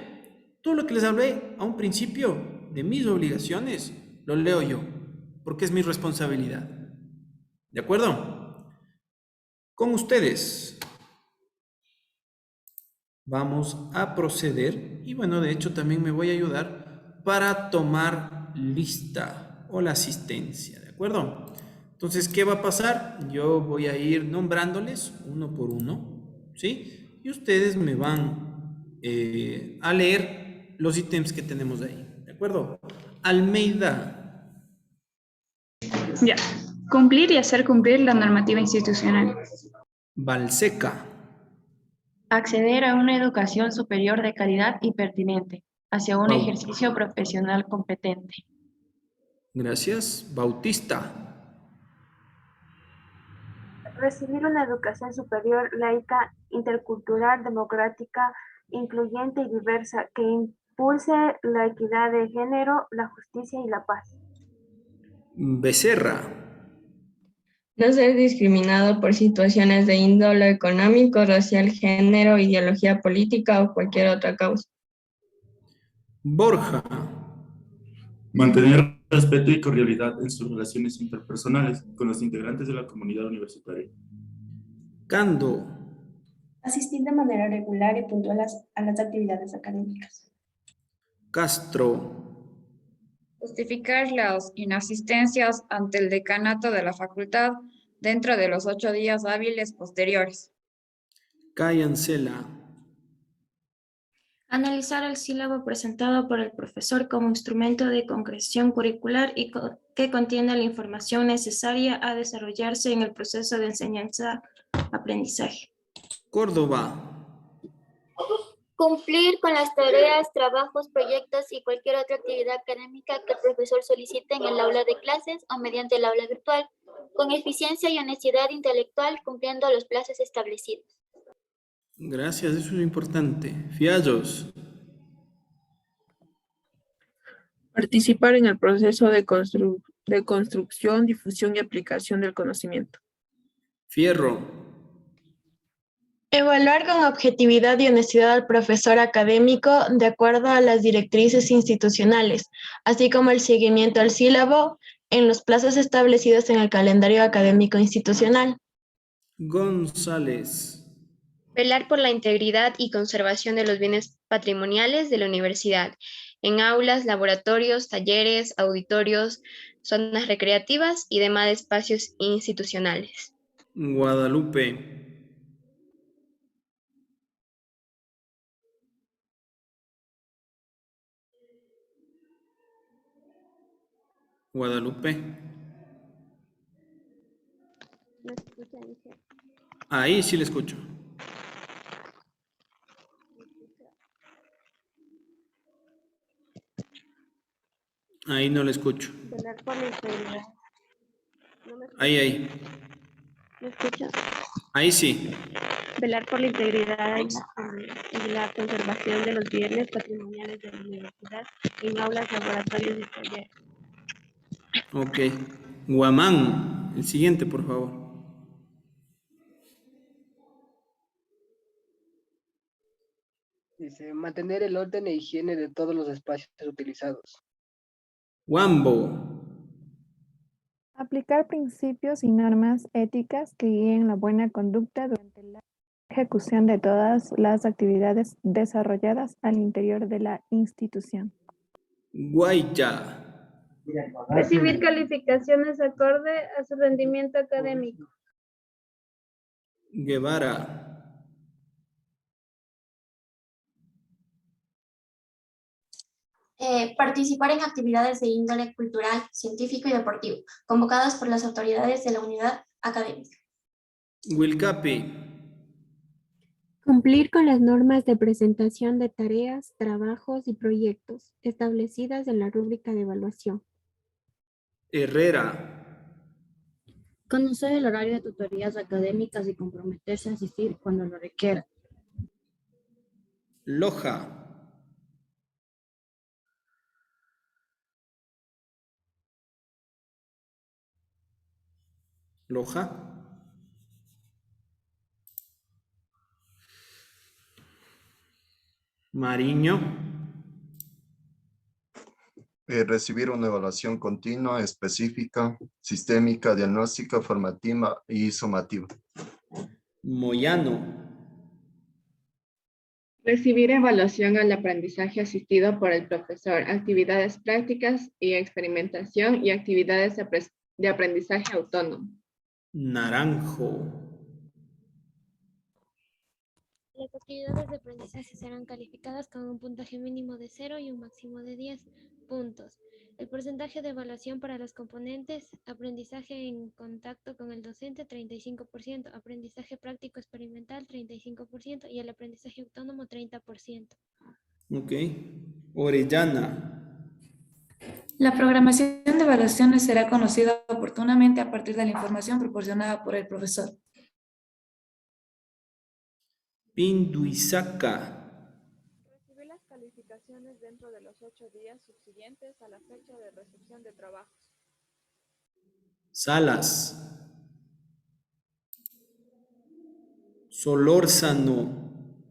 Todo lo que les hablé a un principio de mis obligaciones, lo leo yo, porque es mi responsabilidad. ¿De acuerdo? Con ustedes vamos a proceder y bueno, de hecho también me voy a ayudar para tomar lista o la asistencia, ¿de acuerdo? Entonces, ¿qué va a pasar? Yo voy a ir nombrándoles uno por uno, ¿sí? Y ustedes me van a leer los ítems que tenemos ahí, ¿de acuerdo? Almeida. Ya. Cumplir y hacer cumplir la normativa institucional. Balseca. Acceder a una educación superior de calidad y pertinente, hacia un Bau- ejercicio profesional competente. Gracias. Bautista. Recibir una educación superior, laica, intercultural, democrática, incluyente y diversa, que impulse la equidad de género, la justicia y la paz. Becerra. No ser discriminado por situaciones de índole económico, racial, género, ideología política o cualquier otra causa. Borja. Mantener respeto y cordialidad en sus relaciones interpersonales con los integrantes de la comunidad universitaria. Cando. Asistir de manera regular y puntual a las actividades académicas. Castro. Justificar las inasistencias ante el decanato de la facultad dentro de los 8 días hábiles posteriores. Cayancela. Analizar el sílabo presentado por el profesor como instrumento de concreción curricular y que contiene la información necesaria a desarrollarse en el proceso de enseñanza-aprendizaje. Córdoba. Cumplir con las tareas, trabajos, proyectos y cualquier otra actividad académica que el profesor solicite en el aula de clases o mediante el aula virtual, con eficiencia y honestidad intelectual, cumpliendo los plazos establecidos. Gracias, eso es importante. Fiallos. Participar en el proceso de construcción, difusión y aplicación del conocimiento. Fierro. Evaluar con objetividad y honestidad al profesor académico de acuerdo a las directrices institucionales, así como el seguimiento al sílabo en los plazos establecidos en el calendario académico institucional. González. Velar por la integridad y conservación de los bienes patrimoniales de la universidad, en aulas, laboratorios, talleres, auditorios, zonas recreativas y demás espacios institucionales. Guadalupe. Guadalupe. ¿Me escucha, Inge? Ahí sí le escucho. Ahí no le escucho. Velar por la integridad. ¿No me escucha? Ahí. ¿Me escucha? Ahí sí. Velar por la integridad y la conservación de los bienes patrimoniales de la universidad en aulas, laboratorios y talleres. Ok. Guamán. El siguiente, por favor. Dice, mantener el orden e higiene de todos los espacios utilizados. Wambo. Aplicar principios y normas éticas que guíen la buena conducta durante la ejecución de todas las actividades desarrolladas al interior de la institución. Guaya. Recibir calificaciones acorde a su rendimiento académico. Guevara. Participar en actividades de índole cultural, científico y deportivo, convocadas por las autoridades de la unidad académica. Wilcapi. Cumplir con las normas de presentación de tareas, trabajos y proyectos establecidas en la rúbrica de evaluación. Herrera. Conocer el horario de tutorías académicas y comprometerse a asistir cuando lo requiera. Loja. Loja. Mariño. Recibir una evaluación continua, específica, sistémica, diagnóstica, formativa y sumativa. Moyano. Recibir evaluación al aprendizaje asistido por el profesor, actividades prácticas y experimentación y actividades de aprendizaje autónomo. Naranjo. Las actividades de aprendizaje serán calificadas con un puntaje mínimo de 0 y un máximo de 10 puntos. El porcentaje de evaluación para los componentes: aprendizaje en contacto con el docente 35%, aprendizaje práctico experimental 35% y el aprendizaje autónomo 30%. Ok. Orellana. La programación de evaluaciones será conocida oportunamente a partir de la información proporcionada por el profesor. Pinduizaca. Recibir las calificaciones dentro de los 8 días subsiguientes a la fecha de recepción de trabajos. Salas. Solórzano.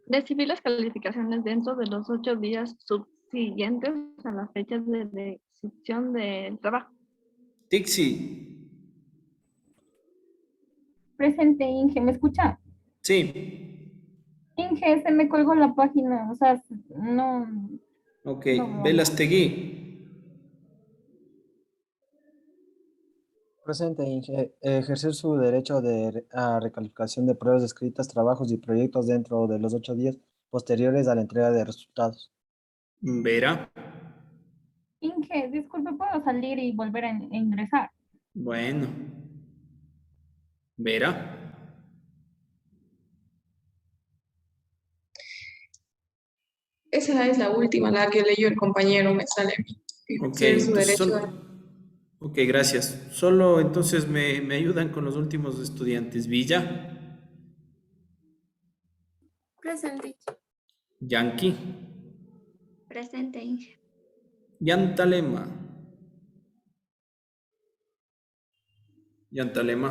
Recibir las calificaciones dentro de los 8 días subsiguientes a la fecha de recepción del trabajo. Tixi. Presente, Inge, ¿me escucha? Sí. Inge, se me colgó la página, o sea, no. Ok. No. Velastegui. Presente, Inge. Ejercer su derecho a recalificación de pruebas escritas, trabajos y proyectos dentro de los 8 días posteriores a la entrega de resultados. Vera. Inge, disculpe, ¿puedo salir y volver a ingresar? Bueno. Vera. Esa es la última, la que leyó el compañero, me sale a mí. Ok, Ejercer su entonces derecho ok, gracias. Solo entonces me ayudan con los últimos estudiantes. Villa. Presente. Yankee. Presente, Inge. Yantalema. Yantalema.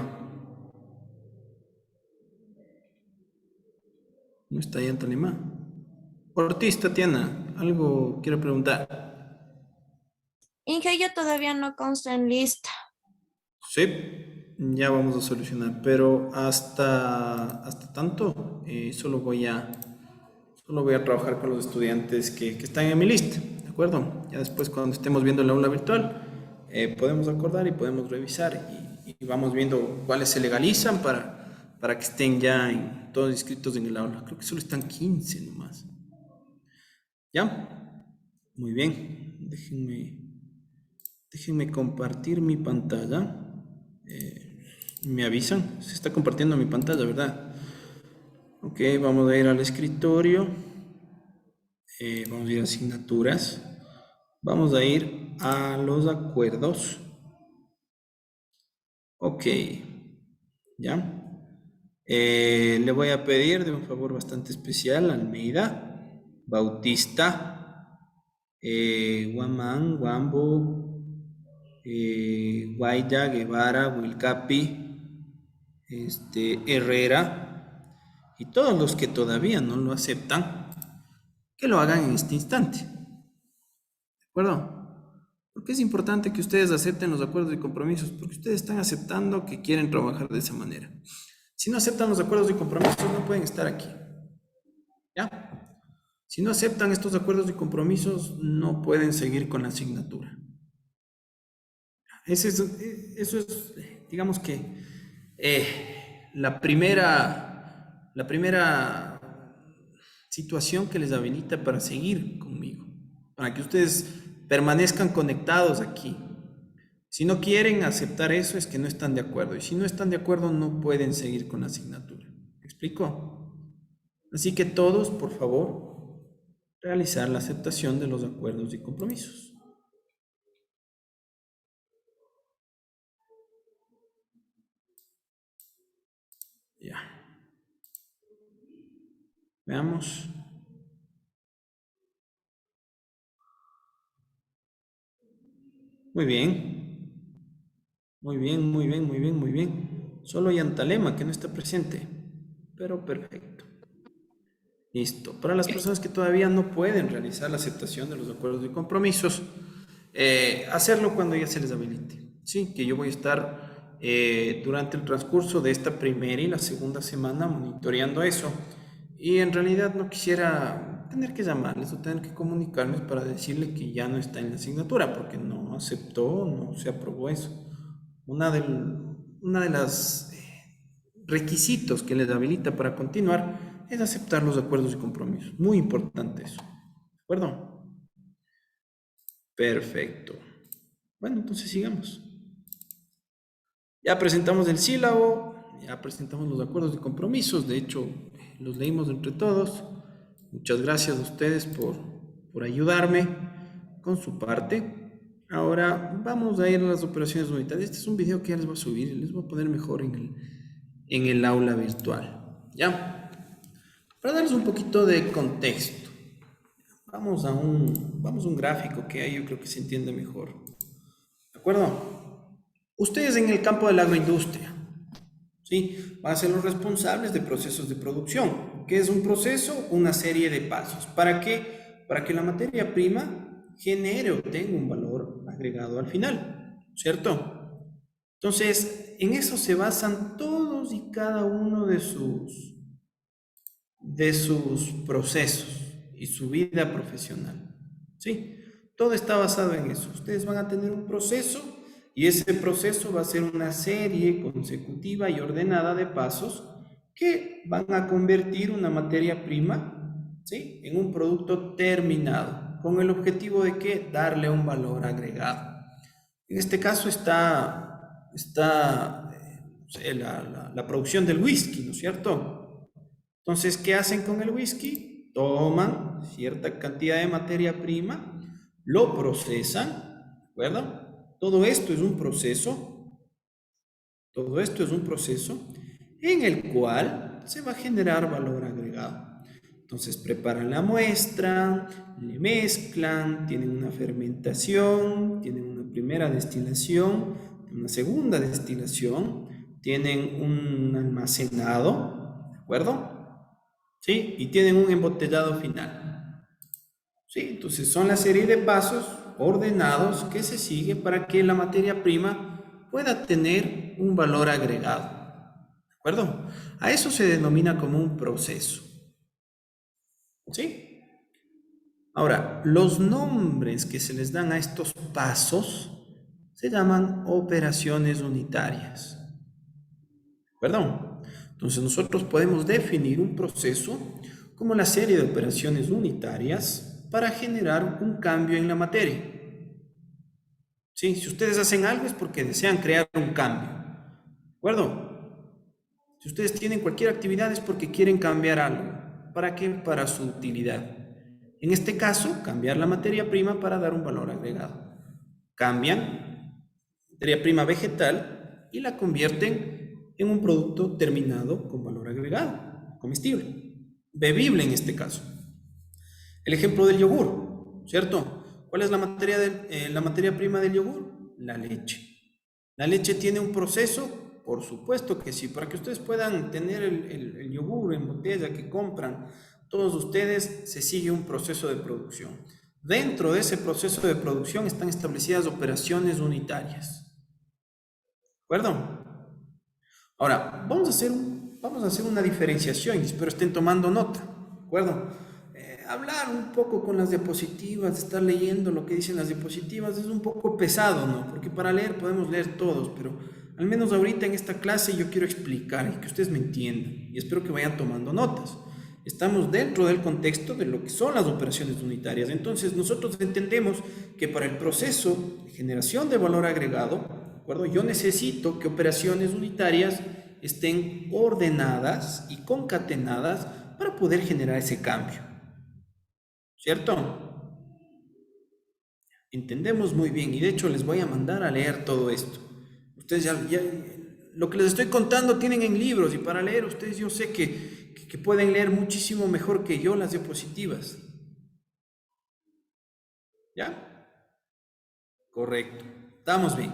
¿No está Yantalema? Ortiz, Tatiana, algo quiero preguntar. Inge, yo todavía no consta en lista. Sí, ya vamos a solucionar, pero hasta tanto solo voy a trabajar con los estudiantes que están en mi lista, ¿de acuerdo? Ya después cuando estemos viendo el aula virtual podemos acordar y podemos revisar y vamos viendo cuáles se legalizan para que estén ya todos inscritos en el aula. Creo que solo están 15 nomás. ¿Ya? Muy bien, déjenme compartir mi pantalla. Me avisan, se está compartiendo mi pantalla, ¿verdad? Ok, vamos a ir al escritorio. Vamos a ir a asignaturas. Vamos a ir a los acuerdos. Ok, ¿ya? Le voy a pedir de un favor bastante especial a Almeida, Bautista, Guamán, Guambo, Guaya, Guevara, Wilcapi, Herrera Y todos los que todavía no lo aceptan, que lo hagan en este instante. ¿De acuerdo? Porque es importante que ustedes acepten los acuerdos y compromisos, porque ustedes están aceptando que quieren trabajar de esa manera. Si no aceptan los acuerdos y compromisos, no pueden estar aquí. ¿Ya? Si no aceptan estos acuerdos y compromisos, no pueden seguir con la asignatura. Eso es, digamos que, la primera situación que les habilita para seguir conmigo, para que ustedes permanezcan conectados aquí. Si no quieren aceptar eso, es que no están de acuerdo. Y si no están de acuerdo, no pueden seguir con la asignatura. ¿Me explico? Así que todos, por favor, realizar la aceptación de los acuerdos y compromisos. Ya. Veamos. Muy bien. Muy bien, muy bien, muy bien, muy bien. Solo Yantalema, que no está presente. Pero perfecto. Listo. Para las personas que todavía no pueden realizar la aceptación de los acuerdos y compromisos, hacerlo cuando ya se les habilite. Sí, que yo voy a estar durante el transcurso de esta primera y la segunda semana monitoreando eso. Y en realidad no quisiera tener que llamarles o tener que comunicarles para decirle que ya no está en la asignatura, porque no aceptó, no se aprobó eso. Una de las requisitos que les habilita para continuar es aceptar los acuerdos y compromisos. Muy importante eso. ¿De acuerdo? Perfecto. Bueno, entonces sigamos. Ya presentamos el sílabo, ya presentamos los acuerdos y compromisos. De hecho, los leímos entre todos. Muchas gracias a ustedes por ayudarme con su parte. Ahora vamos a ir a las operaciones unitarias. Este es un video que ya les voy a subir y les voy a poner mejor en el aula virtual. ¿Ya? Para darles un poquito de contexto, vamos a un gráfico que ahí yo creo que se entiende mejor. ¿De acuerdo? Ustedes en el campo de la agroindustria, ¿sí? Van a ser los responsables de procesos de producción. ¿Qué es un proceso? Una serie de pasos. ¿Para qué? Para que la materia prima genere o tenga un valor agregado al final, ¿cierto? Entonces, en eso se basan todos y cada uno de sus procesos y su vida profesional, ¿sí? Todo está basado en eso. Ustedes van a tener un proceso y ese proceso va a ser una serie consecutiva y ordenada de pasos que van a convertir una materia prima, ¿sí?, en un producto terminado, con el objetivo de que darle un valor agregado. En este caso está la producción del whisky, ¿no es cierto? Entonces, ¿qué hacen con el whisky? Toman cierta cantidad de materia prima, lo procesan, ¿de acuerdo? Todo esto es un proceso en el cual se va a generar valor agregado. Entonces preparan la muestra, le mezclan, tienen una fermentación, tienen una primera destilación, una segunda destilación, tienen un almacenado, ¿de acuerdo? ¿Sí? Y tienen un embotellado final. ¿Sí? Entonces son la serie de pasos ordenados que se sigue para que la materia prima pueda tener un valor agregado. ¿De acuerdo? A eso se denomina como un proceso. ¿Sí? Ahora, los nombres que se les dan a estos pasos se llaman operaciones unitarias. ¿De acuerdo? Entonces nosotros podemos definir un proceso como la serie de operaciones unitarias para generar un cambio en la materia. ¿Sí? Si ustedes hacen algo es porque desean crear un cambio. ¿De acuerdo? Si ustedes tienen cualquier actividad es porque quieren cambiar algo. ¿Para qué? Para su utilidad. En este caso, cambiar la materia prima para dar un valor agregado. Cambian materia prima vegetal y la convierten en un producto terminado con valor agregado, comestible, bebible en este caso. El ejemplo del yogur, ¿cierto? ¿Cuál es la materia prima del yogur? La leche. La leche tiene un proceso Por supuesto que sí, para que ustedes puedan tener el yogur en botella que compran, todos ustedes se sigue un proceso de producción. Dentro de ese proceso de producción están establecidas operaciones unitarias. ¿De acuerdo? Ahora, vamos a hacer una diferenciación y espero estén tomando nota. ¿De acuerdo? Hablar un poco con las diapositivas, estar leyendo lo que dicen las diapositivas es un poco pesado, ¿no? Porque para leer podemos leer todos, pero al menos ahorita en esta clase yo quiero explicar y que ustedes me entiendan y espero que vayan tomando notas. Estamos dentro del contexto de lo que son las operaciones unitarias. Entonces nosotros entendemos que para el proceso de generación de valor agregado, ¿de acuerdo? Yo necesito que operaciones unitarias estén ordenadas y concatenadas para poder generar ese cambio. ¿Cierto? Entendemos muy bien y de hecho les voy a mandar a leer todo esto. Ustedes ya lo que les estoy contando tienen en libros y para leer ustedes yo sé que pueden leer muchísimo mejor que yo las diapositivas. ¿Ya? Correcto. Estamos bien.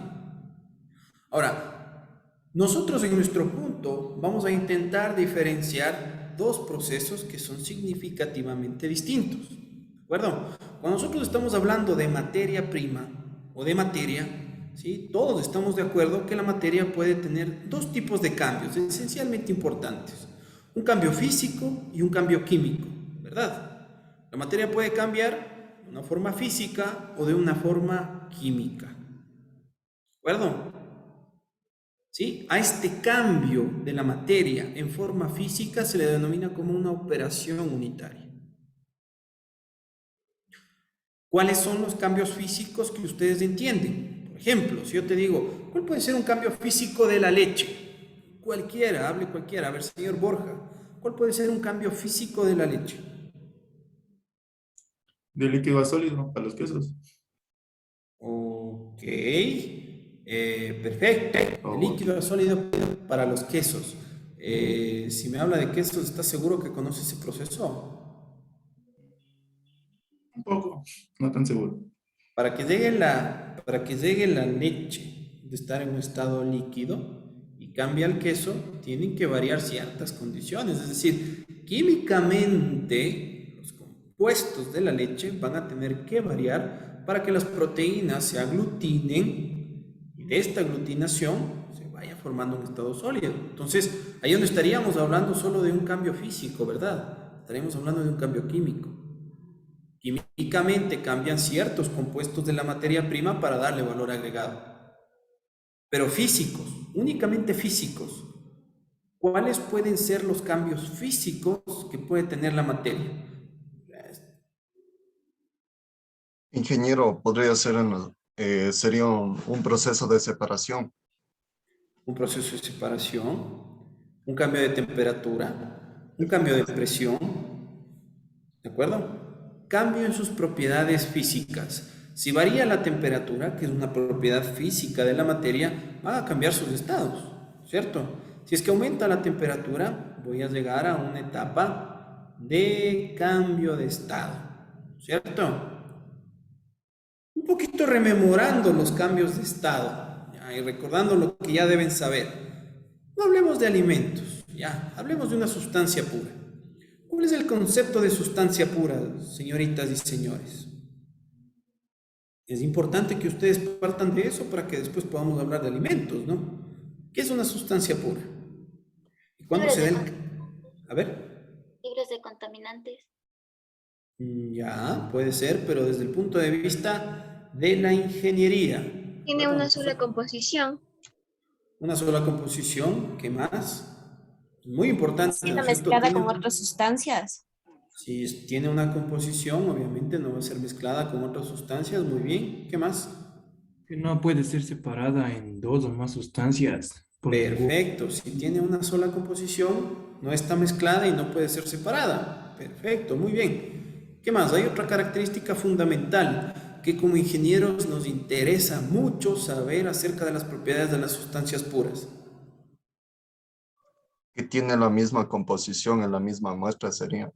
Ahora, nosotros en nuestro punto vamos a intentar diferenciar dos procesos que son significativamente distintos. ¿De acuerdo? Cuando nosotros estamos hablando de materia prima o de materia, ¿sí? Todos estamos de acuerdo que la materia puede tener dos tipos de cambios esencialmente importantes. Un cambio físico y un cambio químico, ¿verdad? La materia puede cambiar de una forma física o de una forma química. ¿De acuerdo? ¿Sí? A este cambio de la materia en forma física se le denomina como una operación unitaria. ¿Cuáles son los cambios físicos que ustedes entienden? Por ejemplo, si yo te digo, ¿cuál puede ser un cambio físico de la leche? Cualquiera, hable cualquiera. A ver, señor Borja, ¿cuál puede ser un cambio físico de la leche? De líquido a sólido para los quesos. Ok, perfecto. De líquido a sólido para los quesos. Si me habla de quesos, ¿estás seguro que conoce ese proceso? Un poco, no tan seguro. Para que llegue la leche de estar en un estado líquido y cambie al queso, tienen que variar ciertas condiciones. Es decir, químicamente los compuestos de la leche van a tener que variar para que las proteínas se aglutinen y de esta aglutinación se vaya formando un estado sólido. Entonces, ahí donde estaríamos hablando solo de un cambio físico, ¿verdad? Estaríamos hablando de un cambio químico. Químicamente cambian ciertos compuestos de la materia prima para darle valor agregado. Pero físicos, únicamente físicos. ¿Cuáles pueden ser los cambios físicos que puede tener la materia? Ingeniero, podría ser sería un proceso de separación. Un proceso de separación, un cambio de temperatura, un cambio de presión, ¿de acuerdo? Cambio en sus propiedades físicas. Si varía la temperatura, que es una propiedad física de la materia, va a cambiar sus estados, ¿cierto? Si es que aumenta la temperatura, voy a llegar a una etapa de cambio de estado, ¿cierto? Un poquito rememorando los cambios de estado, ¿ya? Y recordando lo que ya deben saber. No hablemos de alimentos, ya, hablemos de una sustancia pura. ¿Cuál es el concepto de sustancia pura, señoritas y señores? Es importante que ustedes partan de eso para que después podamos hablar de alimentos, ¿no? ¿Qué es una sustancia pura? ¿Y cuándo se da el... A ver. Libres de contaminantes. Ya, puede ser, pero desde el punto de vista de la ingeniería. Tiene una sola composición. Una sola composición, ¿qué más? Muy importante. Siendo mezclada con otras sustancias. Si tiene una composición, obviamente no va a ser mezclada con otras sustancias. Muy bien. ¿Qué más? Que no puede ser separada en dos o más sustancias. Perfecto. Si tiene una sola composición, no está mezclada y no puede ser separada. Perfecto. Muy bien. ¿Qué más? Hay otra característica fundamental que como ingenieros nos interesa mucho saber acerca de las propiedades de las sustancias puras. Que tiene la misma composición en la misma muestra sería.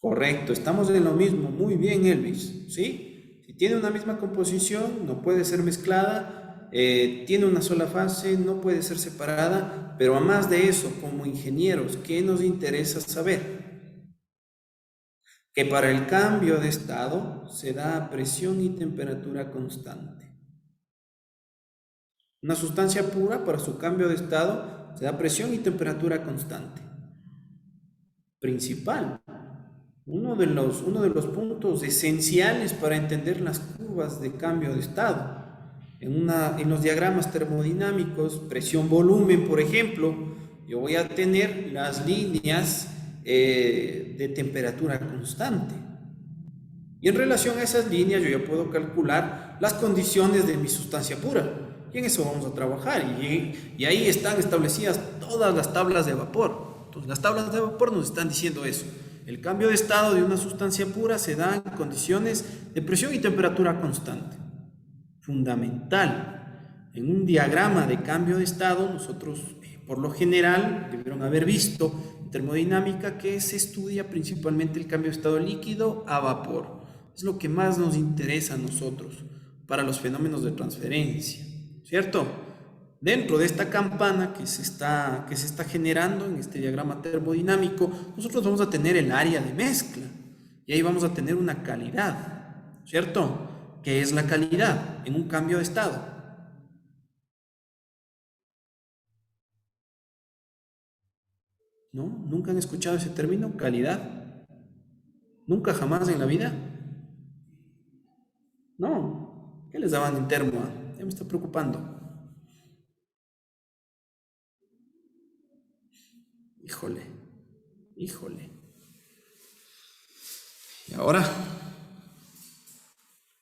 Correcto, estamos en lo mismo. Muy bien, Elvis, ¿sí? Si tiene una misma composición, no puede ser mezclada tiene una sola fase, no puede ser separada, pero a más de eso, como ingenieros, ¿qué nos interesa saber? Que para el cambio de estado se da presión y temperatura constante. Una sustancia pura, para su cambio de estado, se da presión y temperatura constante. Principal. Uno de los puntos esenciales para entender las curvas de cambio de estado. En los diagramas termodinámicos, presión-volumen, por ejemplo, yo voy a tener las líneas de temperatura constante. Y en relación a esas líneas yo ya puedo calcular las condiciones de mi sustancia pura. Y en eso vamos a trabajar. Y ahí están establecidas todas las tablas de vapor. Entonces, las tablas de vapor nos están diciendo eso. El cambio de estado de una sustancia pura se da en condiciones de presión y temperatura constante. Fundamental. En un diagrama de cambio de estado, nosotros por lo general debieron haber visto en termodinámica que se estudia principalmente el cambio de estado líquido a vapor. Es lo que más nos interesa a nosotros para los fenómenos de transferencia, ¿cierto? Dentro de esta campana que se está generando en este diagrama termodinámico, nosotros vamos a tener el área de mezcla y ahí vamos a tener una calidad, ¿cierto? ¿Qué es la calidad en un cambio de estado? ¿No? ¿Nunca han escuchado ese término? ¿Calidad? ¿Nunca jamás en la vida? No. ¿Qué les daban en termo? Ya me está preocupando. Híjole. ¿Y ahora?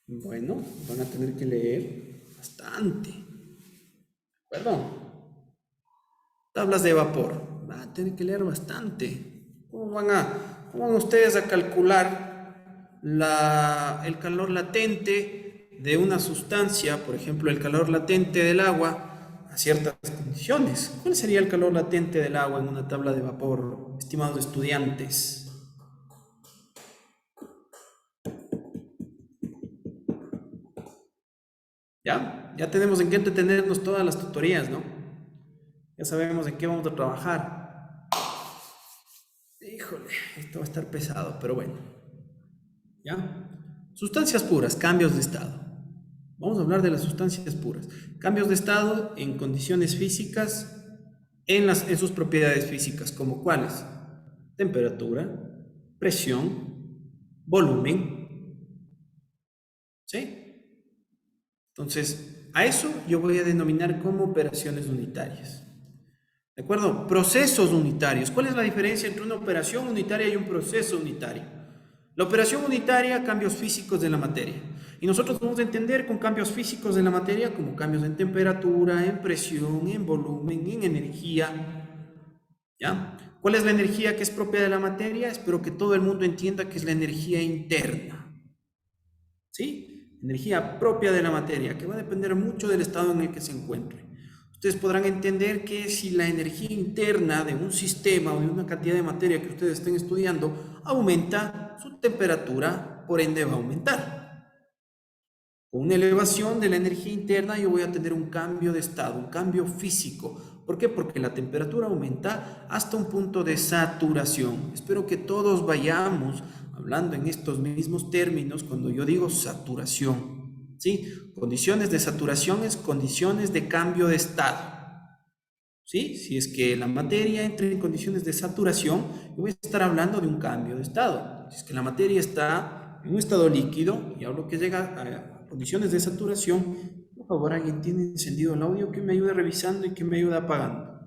Bueno, van a tener que leer bastante. ¿De acuerdo? Tablas de vapor. Van a tener que leer bastante. ¿Cómo van ustedes a calcular el calor latente de una sustancia? Por ejemplo, el calor latente del agua a ciertas condiciones. ¿Cuál sería el calor latente del agua en una tabla de vapor, estimados estudiantes? Ya tenemos en qué entretenernos todas las tutorías, ¿no? Ya sabemos en qué vamos a trabajar. Híjole, esto va a estar pesado, pero bueno. ¿Ya? Sustancias puras, cambios de estado. Vamos a hablar de las sustancias puras. Cambios de estado en condiciones físicas, en sus propiedades físicas, como cuáles: temperatura, presión, volumen. ¿Sí? Entonces, a eso yo voy a denominar como operaciones unitarias. ¿De acuerdo? Procesos unitarios. ¿Cuál es la diferencia entre una operación unitaria y un proceso unitario? La operación unitaria, cambios físicos de la materia. Y nosotros vamos a entender con cambios físicos de la materia como cambios en temperatura, en presión, en volumen, en energía. ¿Ya? ¿Cuál es la energía que es propia de la materia? Espero que todo el mundo entienda que es la energía interna. ¿Sí? Energía propia de la materia, que va a depender mucho del estado en el que se encuentre. Ustedes podrán entender que si la energía interna de un sistema o de una cantidad de materia que ustedes estén estudiando aumenta, su temperatura por ende va a aumentar. Con una elevación de la energía interna yo voy a tener un cambio de estado, un cambio físico. ¿Por qué? Porque la temperatura aumenta hasta un punto de saturación. Espero que todos vayamos hablando en estos mismos términos cuando yo digo saturación. ¿Sí? Condiciones de saturación es condiciones de cambio de estado. ¿Sí? Si es que la materia entra en condiciones de saturación, yo voy a estar hablando de un cambio de estado. Si es que la materia está en un estado líquido y hablo que llega a condiciones de saturación, por favor, alguien tiene encendido el audio que me ayude revisando y que me ayude apagando.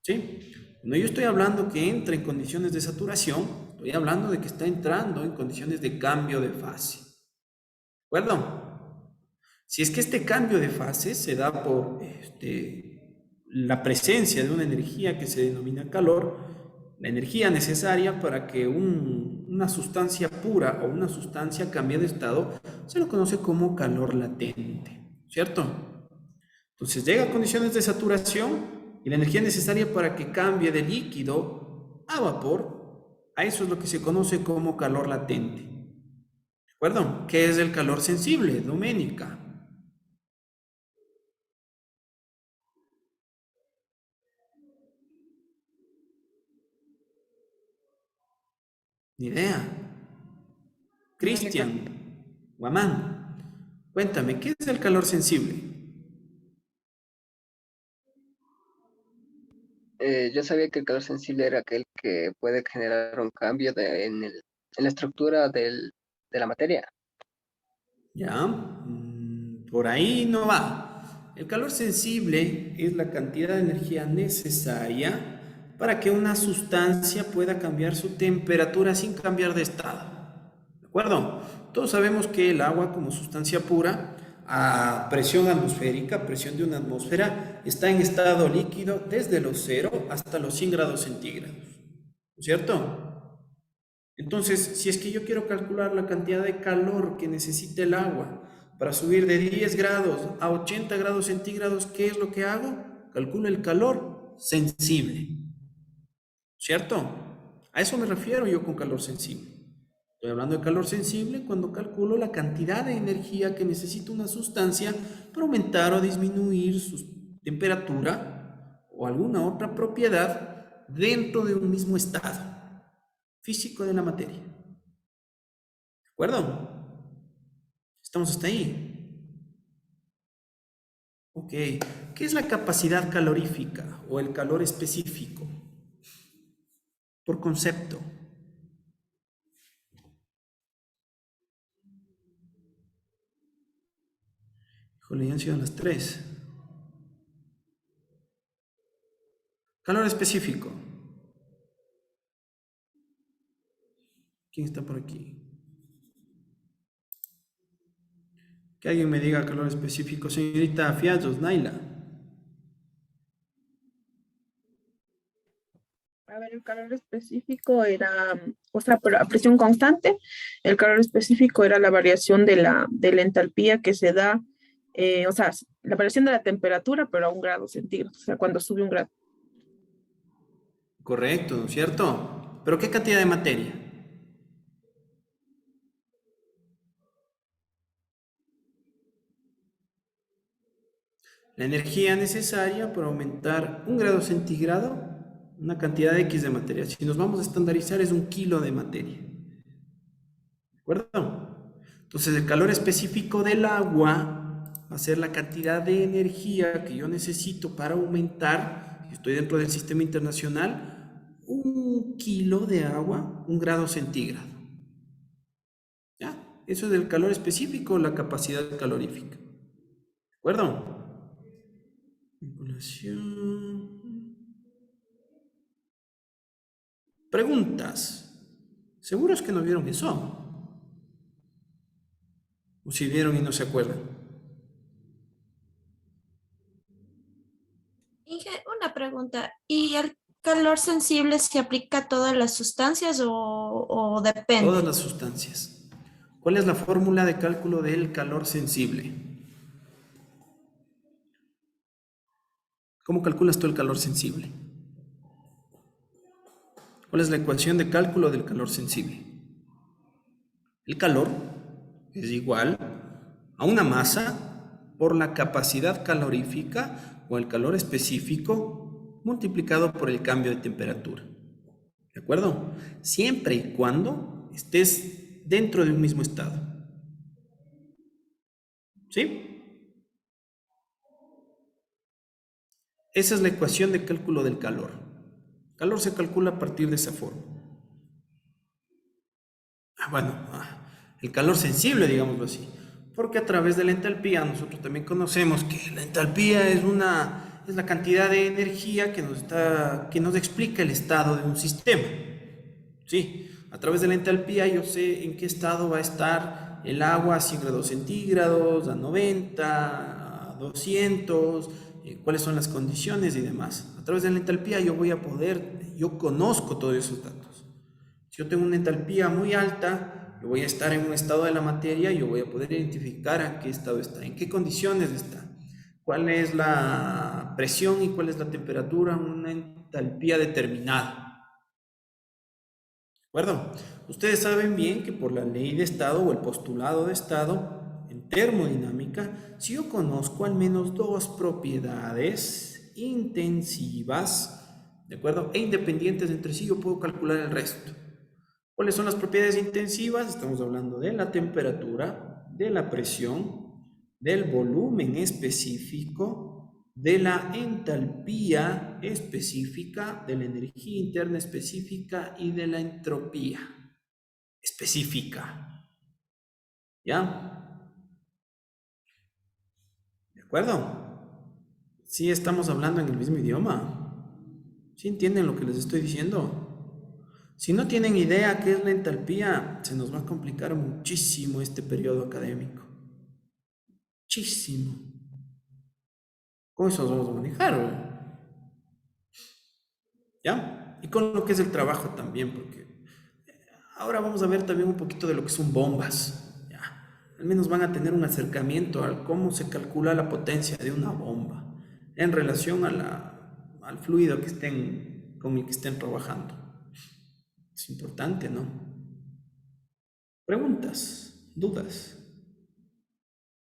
¿Sí? Cuando yo estoy hablando que entra en condiciones de saturación, estoy hablando de que está entrando en condiciones de cambio de fase. ¿De acuerdo? Si es que este cambio de fase se da por la presencia de una energía que se denomina calor, la energía necesaria para que una sustancia pura o una sustancia cambie de estado, se lo conoce como calor latente, ¿cierto? Entonces llega a condiciones de saturación y la energía necesaria para que cambie de líquido a vapor, a eso es lo que se conoce como calor latente. ¿De acuerdo? ¿Qué es el calor sensible, Doménica? Ni idea. Cristian, Guamán, cuéntame, ¿qué es el calor sensible? Yo sabía que el calor sensible era aquel que puede generar un cambio en la estructura de la materia. Ya, por ahí no va. El calor sensible es la cantidad de energía necesaria para que una sustancia pueda cambiar su temperatura sin cambiar de estado. ¿De acuerdo? Todos sabemos que el agua como sustancia pura a presión atmosférica, presión de una atmósfera, está en estado líquido desde los 0 hasta los 100 grados centígrados. ¿No es cierto? Entonces, si es que yo quiero calcular la cantidad de calor que necesita el agua para subir de 10 grados a 80 grados centígrados, ¿qué es lo que hago? Calculo el calor sensible. ¿Cierto? A eso me refiero yo con calor sensible. Estoy hablando de calor sensible cuando calculo la cantidad de energía que necesita una sustancia para aumentar o disminuir su temperatura o alguna otra propiedad dentro de un mismo estado físico de la materia. ¿De acuerdo? ¿Estamos hasta ahí? Ok. ¿Qué es la capacidad calorífica o el calor específico? Por concepto. Híjole, ya han sido las 3. Calor específico. ¿Quién está por aquí? Que alguien me diga calor específico. Señorita Fiatos, Naila. A ver, el calor específico era, o sea, pero a presión constante, el calor específico era la variación de la entalpía que se da, o sea, la variación de la temperatura, pero a 1 grado centígrado, o sea, cuando sube 1 grado. Correcto, ¿no es cierto? ¿Pero qué cantidad de materia? La energía necesaria para aumentar 1 grado centígrado, una cantidad de X de materia. Si nos vamos a estandarizar es 1 kilo de materia. ¿De acuerdo? Entonces el calor específico del agua va a ser la cantidad de energía que yo necesito para aumentar, si estoy dentro del sistema internacional, 1 kilo de agua, 1 grado centígrado. ¿Ya? Eso es el calor específico, la capacidad calorífica. ¿De acuerdo? Vinculación. Preguntas. ¿Seguros que no vieron eso? ¿O si vieron y no se acuerdan? Inge, una pregunta. ¿Y el calor sensible se aplica a todas las sustancias o depende? Todas las sustancias. ¿Cuál es la fórmula de cálculo del calor sensible? ¿Cómo calculas tú el calor sensible? ¿Cuál es la ecuación de cálculo del calor sensible? El calor es igual a una masa por la capacidad calorífica o el calor específico multiplicado por el cambio de temperatura. ¿De acuerdo? Siempre y cuando estés dentro de un mismo estado. ¿Sí? Esa es la ecuación de cálculo del calor. El calor se calcula a partir de esa forma. El calor sensible, digámoslo así. Porque a través de la entalpía nosotros también conocemos que la entalpía es la cantidad de energía que nos explica el estado de un sistema. Sí, a través de la entalpía yo sé en qué estado va a estar el agua a 100 grados centígrados, a 90, a 200, cuáles son las condiciones y demás. A través de la entalpía yo conozco todos esos datos. Si yo tengo una entalpía muy alta, yo voy a estar en un estado de la materia y yo voy a poder identificar en qué estado está, en qué condiciones está, cuál es la presión y cuál es la temperatura, una entalpía determinada. ¿De acuerdo? Ustedes saben bien que por la ley de estado o el postulado de estado en termodinámica, si yo conozco al menos 2 propiedades intensivas, ¿de acuerdo? E independientes entre sí, yo puedo calcular el resto. ¿Cuáles son las propiedades intensivas? Estamos hablando de la temperatura, de la presión, del volumen específico, de la entalpía específica, de la energía interna específica y de la entropía específica. ¿Ya? ¿De acuerdo? Sí estamos hablando en el mismo idioma. ¿Sí entienden lo que les estoy diciendo? Si no tienen idea qué es la entalpía, se nos va a complicar muchísimo este periodo académico. Muchísimo. ¿Cómo eso nos vamos a manejar? ¿Ya? Y con lo que es el trabajo también, porque ahora vamos a ver también un poquito de lo que son bombas. ¿Ya? Al menos van a tener un acercamiento a cómo se calcula la potencia de una bomba en relación al fluido con el que estén trabajando. Es importante, ¿no? ¿Preguntas? ¿Dudas?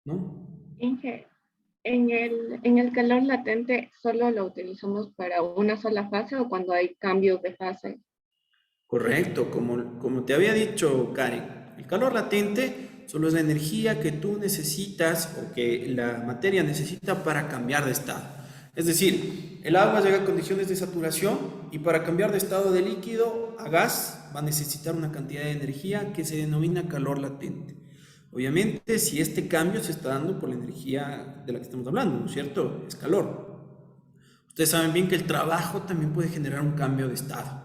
¿No? Inge, en el calor latente, ¿solo lo utilizamos para una sola fase o cuando hay cambios de fase? Correcto, como te había dicho Karen, el calor latente solo es la energía que tú necesitas o que la materia necesita para cambiar de estado. Es decir, el agua llega a condiciones de saturación y para cambiar de estado de líquido a gas va a necesitar una cantidad de energía que se denomina calor latente. Obviamente, si este cambio se está dando por la energía de la que estamos hablando, ¿no es cierto? Es calor. Ustedes saben bien que el trabajo también puede generar un cambio de estado.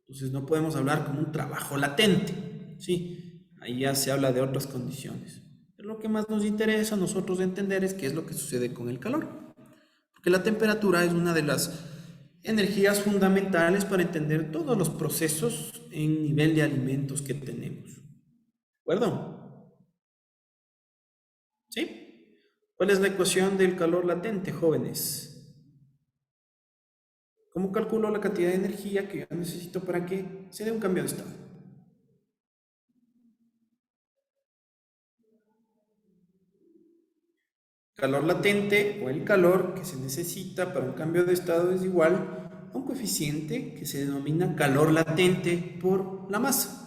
Entonces no podemos hablar como un trabajo latente, ¿sí? Ahí ya se habla de otras condiciones. Pero lo que más nos interesa a nosotros entender es qué es lo que sucede con el calor. Porque la temperatura es una de las energías fundamentales para entender todos los procesos en nivel de alimentos que tenemos. ¿De acuerdo? ¿Sí? ¿Cuál es la ecuación del calor latente, jóvenes? ¿Cómo calculo la cantidad de energía que yo necesito para que se dé un cambio de estado? Calor latente o el calor que se necesita para un cambio de estado es igual a un coeficiente que se denomina calor latente por la masa.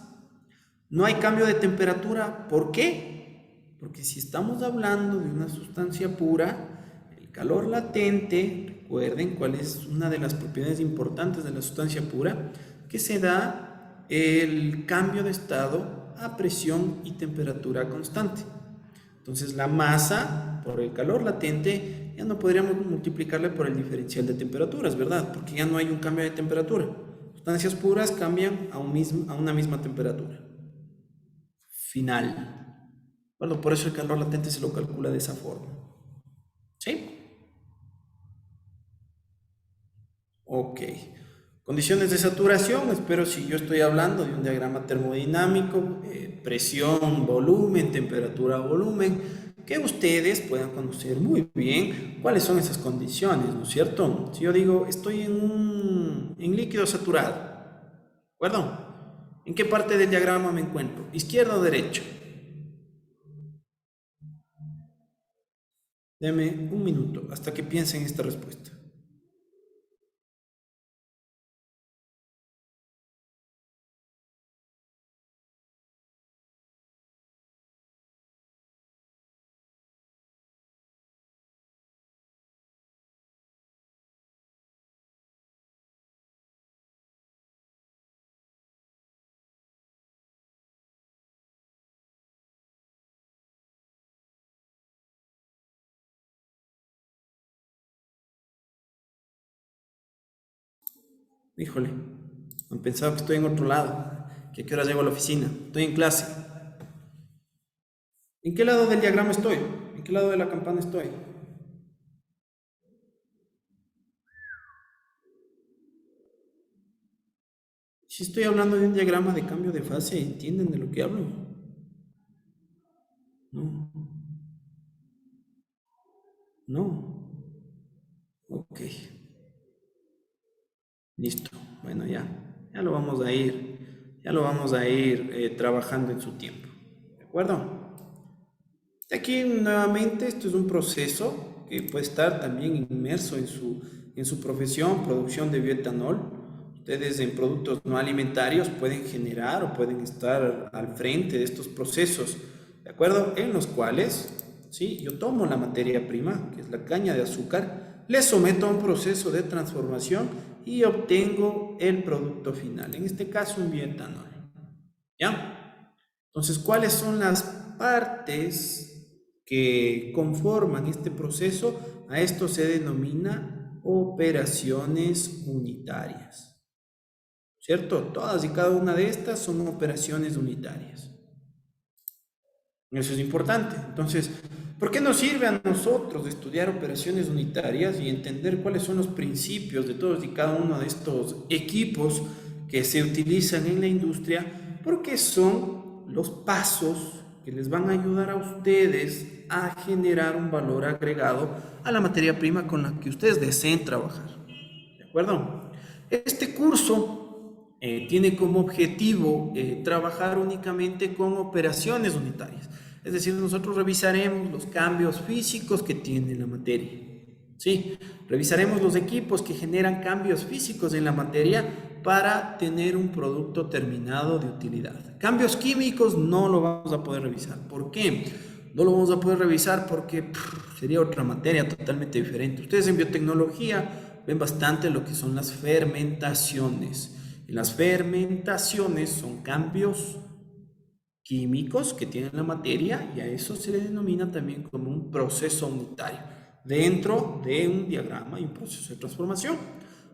No hay cambio de temperatura. ¿Por qué? Porque si estamos hablando de una sustancia pura, el calor latente, recuerden cuál es una de las propiedades importantes de la sustancia pura, que se da el cambio de estado a presión y temperatura constante. Entonces la masa por el calor latente ya no podríamos multiplicarle por el diferencial de temperaturas, ¿verdad? Porque ya no hay un cambio de temperatura. Sustancias puras cambian a una misma temperatura final. Bueno, por eso el calor latente se lo calcula de esa forma. ¿Sí? Ok. Condiciones de saturación, espero si yo estoy hablando de un diagrama termodinámico, presión, volumen, temperatura, volumen, que ustedes puedan conocer muy bien cuáles son esas condiciones, ¿no es cierto? Si yo digo, estoy en líquido saturado, ¿de acuerdo? ¿En qué parte del diagrama me encuentro? ¿Izquierda o derecha? Deme un minuto hasta que piensen esta respuesta. Híjole, han pensado que estoy en otro lado, que a qué hora llego a la oficina, estoy en clase. ¿En qué lado del diagrama estoy? ¿En qué lado de la campana estoy? Si estoy hablando de un diagrama de cambio de fase, ¿entienden de lo que hablo? No. No. Ok. Listo. Bueno, ya lo vamos a ir trabajando en su tiempo. ¿De acuerdo? Aquí nuevamente esto es un proceso que puede estar también inmerso en su profesión, producción de bioetanol. Ustedes en productos no alimentarios pueden generar o pueden estar al frente de estos procesos, ¿de acuerdo? En los cuales, ¿sí? Yo tomo la materia prima, que es la caña de azúcar, le someto a un proceso de transformación y obtengo el producto final, en este caso un bioetanol, ¿ya? Entonces, ¿cuáles son las partes que conforman este proceso? A esto se denomina operaciones unitarias. ¿Cierto? Todas y cada una de estas son operaciones unitarias. Eso es importante. Entonces, ¿por qué nos sirve a nosotros estudiar operaciones unitarias y entender cuáles son los principios de todos y cada uno de estos equipos que se utilizan en la industria? Porque son los pasos que les van a ayudar a ustedes a generar un valor agregado a la materia prima con la que ustedes deseen trabajar. ¿De acuerdo? Este curso tiene como objetivo trabajar únicamente con operaciones unitarias. Es decir, nosotros revisaremos los cambios físicos que tiene la materia. Sí, revisaremos los equipos que generan cambios físicos en la materia para tener un producto terminado de utilidad. Cambios químicos no lo vamos a poder revisar. ¿Por qué? No lo vamos a poder revisar porque sería otra materia totalmente diferente. Ustedes en biotecnología ven bastante lo que son las fermentaciones. Las fermentaciones son cambios químicos que tiene la materia y a eso se le denomina también como un proceso unitario dentro de un diagrama y un proceso de transformación.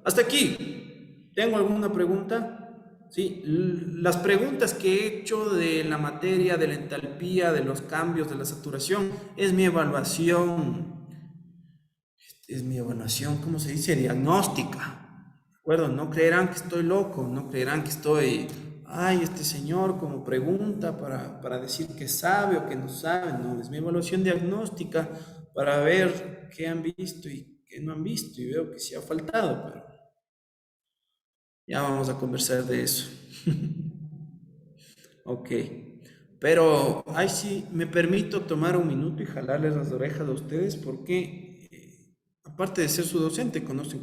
Hasta aquí, ¿tengo alguna pregunta? Sí, las preguntas que he hecho de la materia, de la entalpía, de los cambios, de la saturación, es mi evaluación, ¿cómo se dice? Diagnóstica. ¿De acuerdo? No creerán que estoy loco, no creerán que estoy, ay, este señor como pregunta para decir que sabe o que no sabe. No, es mi evaluación diagnóstica para ver qué han visto y qué no han visto, y veo que sí ha faltado, pero ya vamos a conversar de eso. Ok, pero ahí sí me permito tomar un minuto y jalarles las orejas a ustedes porque aparte de ser su docente, conocen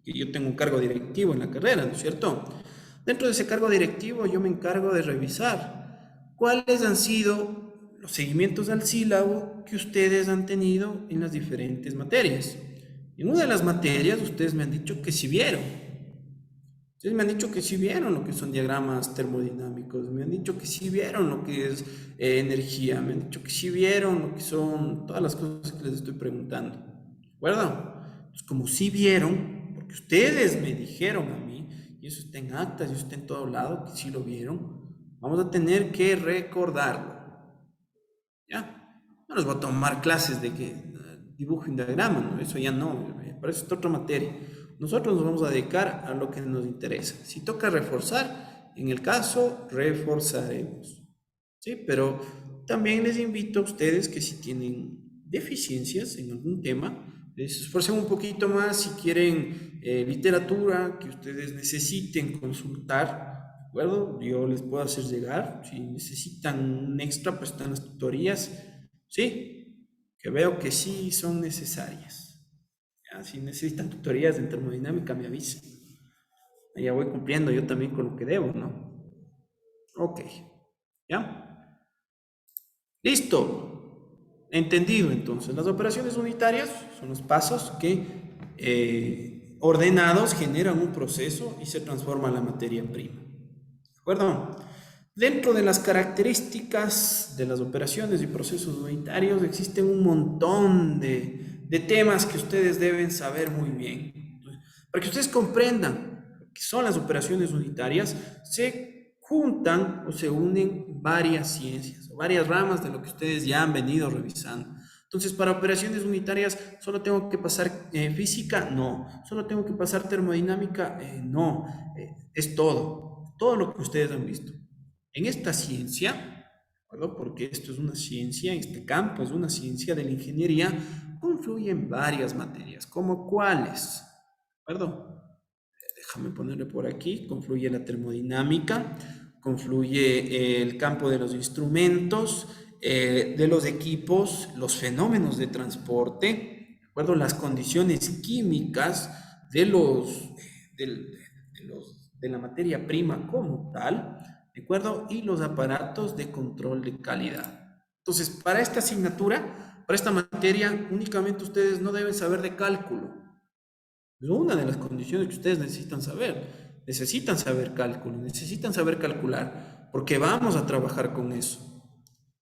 que yo tengo un cargo directivo en la carrera, ¿no es cierto? Dentro de ese cargo directivo yo me encargo de revisar cuáles han sido los seguimientos al sílabo que ustedes han tenido en las diferentes materias. En una de las materias ustedes me han dicho que sí vieron. Ustedes me han dicho que sí vieron lo que son diagramas termodinámicos, me han dicho que sí vieron lo que es energía, me han dicho que sí vieron lo que son todas las cosas que les estoy preguntando. ¿De acuerdo? Entonces, como sí vieron, porque ustedes me dijeron a mí, y eso está en actas, y eso está en todo lado, que sí lo vieron, vamos a tener que recordarlo. ¿Ya? No les voy a tomar clases de que dibujo un diagrama, ¿no? Eso ya no, para eso es otra materia. Nosotros nos vamos a dedicar a lo que nos interesa. Si toca reforzar, en el caso, reforzaremos. ¿Sí? Pero también les invito a ustedes que si tienen deficiencias en algún tema, se esfuercen un poquito más si quieren literatura que ustedes necesiten consultar, ¿de acuerdo? Yo les puedo hacer llegar, si necesitan un extra, pues están las tutorías, ¿sí? Que veo que sí son necesarias. ¿Ya? Si necesitan tutorías de termodinámica, me avisen. Ya voy cumpliendo yo también con lo que debo, ¿no? Ok, ¿ya? Listo. Entendido, entonces. Las operaciones unitarias son los pasos que ordenados generan un proceso y se transforma la materia prima. ¿De acuerdo? Dentro de las características de las operaciones y procesos unitarios existen un montón de temas que ustedes deben saber muy bien. Entonces, para que ustedes comprendan qué son las operaciones unitarias, se juntan o se unen varias ciencias o varias ramas de lo que ustedes ya han venido revisando. Entonces, para operaciones unitarias, ¿solo tengo que pasar física? No. ¿Solo tengo que pasar termodinámica? No. Es todo lo que ustedes han visto. En esta ciencia, ¿verdad? Porque esto es una ciencia, este campo es una ciencia de la ingeniería, confluyen varias materias, ¿como cuáles? ¿De acuerdo? Déjame ponerle por aquí, confluye la termodinámica, confluye el campo de los instrumentos, de los equipos, los fenómenos de transporte, ¿de acuerdo? Las condiciones químicas de de la materia prima como tal, ¿de acuerdo? Y los aparatos de control de calidad. Entonces, para esta asignatura, para esta materia, únicamente ustedes no deben saber de cálculo. Es una de las condiciones que ustedes necesitan saber. Necesitan saber cálculo, necesitan saber calcular, porque vamos a trabajar con eso.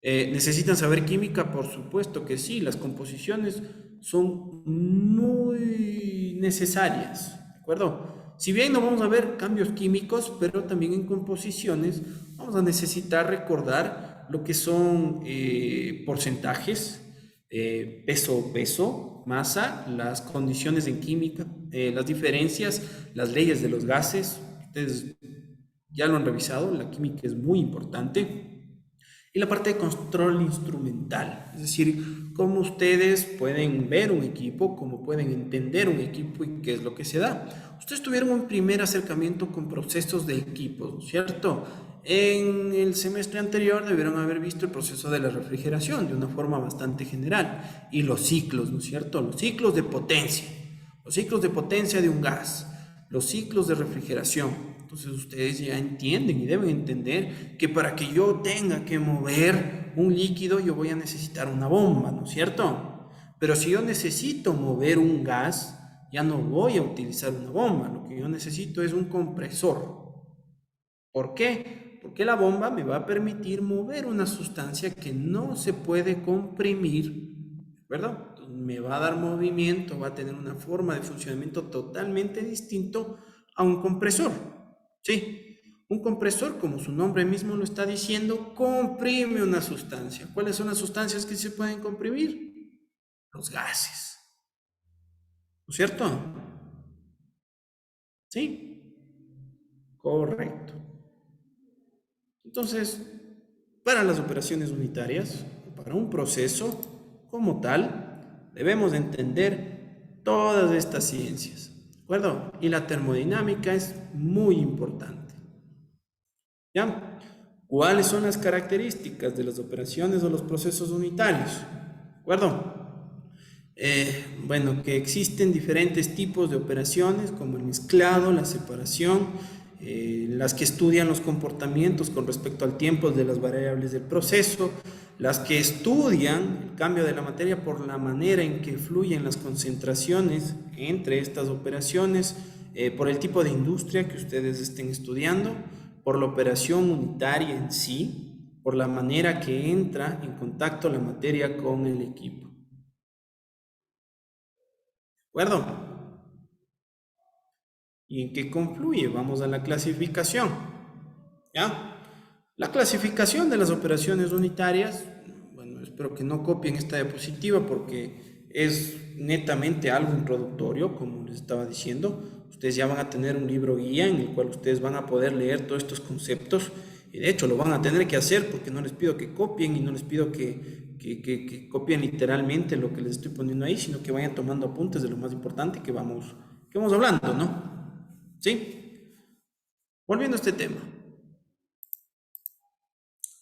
¿Necesitan saber química? Por supuesto que sí, las composiciones son muy necesarias, ¿de acuerdo? Si bien no vamos a ver cambios químicos, pero también en composiciones vamos a necesitar recordar lo que son porcentajes, peso, masa, las condiciones en química, las diferencias, las leyes de los gases. Ustedes ya lo han revisado, la química es muy importante. Y la parte de control instrumental, es decir, cómo ustedes pueden ver un equipo, cómo pueden entender un equipo y qué es lo que se da. Ustedes tuvieron un primer acercamiento con procesos de equipos, ¿no es cierto? En el semestre anterior debieron haber visto el proceso de la refrigeración de una forma bastante general y los ciclos, ¿no es cierto? Los ciclos de potencia de un gas, los ciclos de refrigeración. Entonces ustedes ya entienden y deben entender que para que yo tenga que mover un líquido yo voy a necesitar una bomba, ¿no es cierto? Pero si yo necesito mover un gas, ya no voy a utilizar una bomba, lo que yo necesito es un compresor. ¿Por qué? Porque la bomba me va a permitir mover una sustancia que no se puede comprimir, ¿verdad? Entonces me va a dar movimiento, va a tener una forma de funcionamiento totalmente distinto a un compresor. Sí, un compresor, como su nombre mismo lo está diciendo, comprime una sustancia. ¿Cuáles son las sustancias que se pueden comprimir? Los gases. ¿No es cierto? Sí, correcto. Entonces, para las operaciones unitarias, para un proceso como tal, debemos entender todas estas ciencias. ¿De acuerdo? Y la termodinámica es muy importante. ¿Ya? ¿Cuáles son las características de las operaciones o los procesos unitarios? ¿De acuerdo? Bueno, que existen diferentes tipos de operaciones como el mezclado, la separación, las que estudian los comportamientos con respecto al tiempo de las variables del proceso, las que estudian el cambio de la materia por la manera en que fluyen las concentraciones entre estas operaciones, por el tipo de industria que ustedes estén estudiando, por la operación unitaria en sí, por la manera que entra en contacto la materia con el equipo. ¿De acuerdo? ¿Y en qué confluye? Vamos a la clasificación. ¿Ya? La clasificación de las operaciones unitarias, bueno, espero que no copien esta diapositiva porque es netamente algo introductorio, como les estaba diciendo. Ustedes ya van a tener un libro guía en el cual ustedes van a poder leer todos estos conceptos y de hecho lo van a tener que hacer porque no les pido que copien y no les pido que copien literalmente lo que les estoy poniendo ahí, sino que vayan tomando apuntes de lo más importante que vamos hablando, ¿no? ¿Sí? Volviendo a este tema.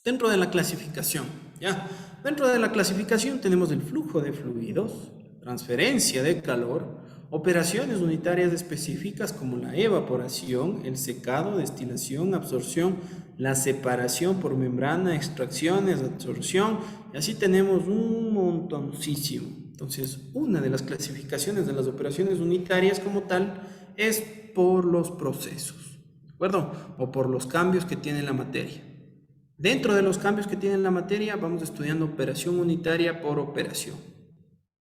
Dentro de la clasificación, ¿ya? Dentro de la clasificación tenemos el flujo de fluidos, transferencia de calor, operaciones unitarias específicas como la evaporación, el secado, destilación, absorción, la separación por membrana, extracciones, absorción, y así tenemos un montoncísimo. Entonces, una de las clasificaciones de las operaciones unitarias como tal es por los procesos, ¿de acuerdo? O por los cambios que tiene la materia. Dentro de los cambios que tiene la materia, vamos estudiando operación unitaria por operación.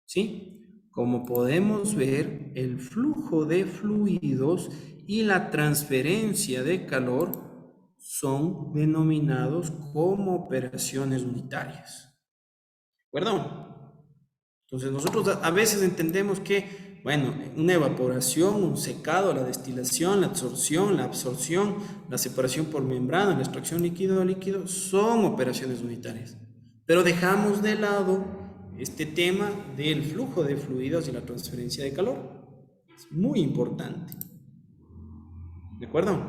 ¿Sí? Como podemos ver, el flujo de fluidos y la transferencia de calor son denominados como operaciones unitarias. ¿De acuerdo? Entonces nosotros a veces entendemos que bueno, una evaporación, un secado, la destilación, la absorción, la separación por membrana, la extracción líquido a líquido son operaciones unitarias. Pero dejamos de lado este tema del flujo de fluidos y la transferencia de calor. Es muy importante. ¿De acuerdo?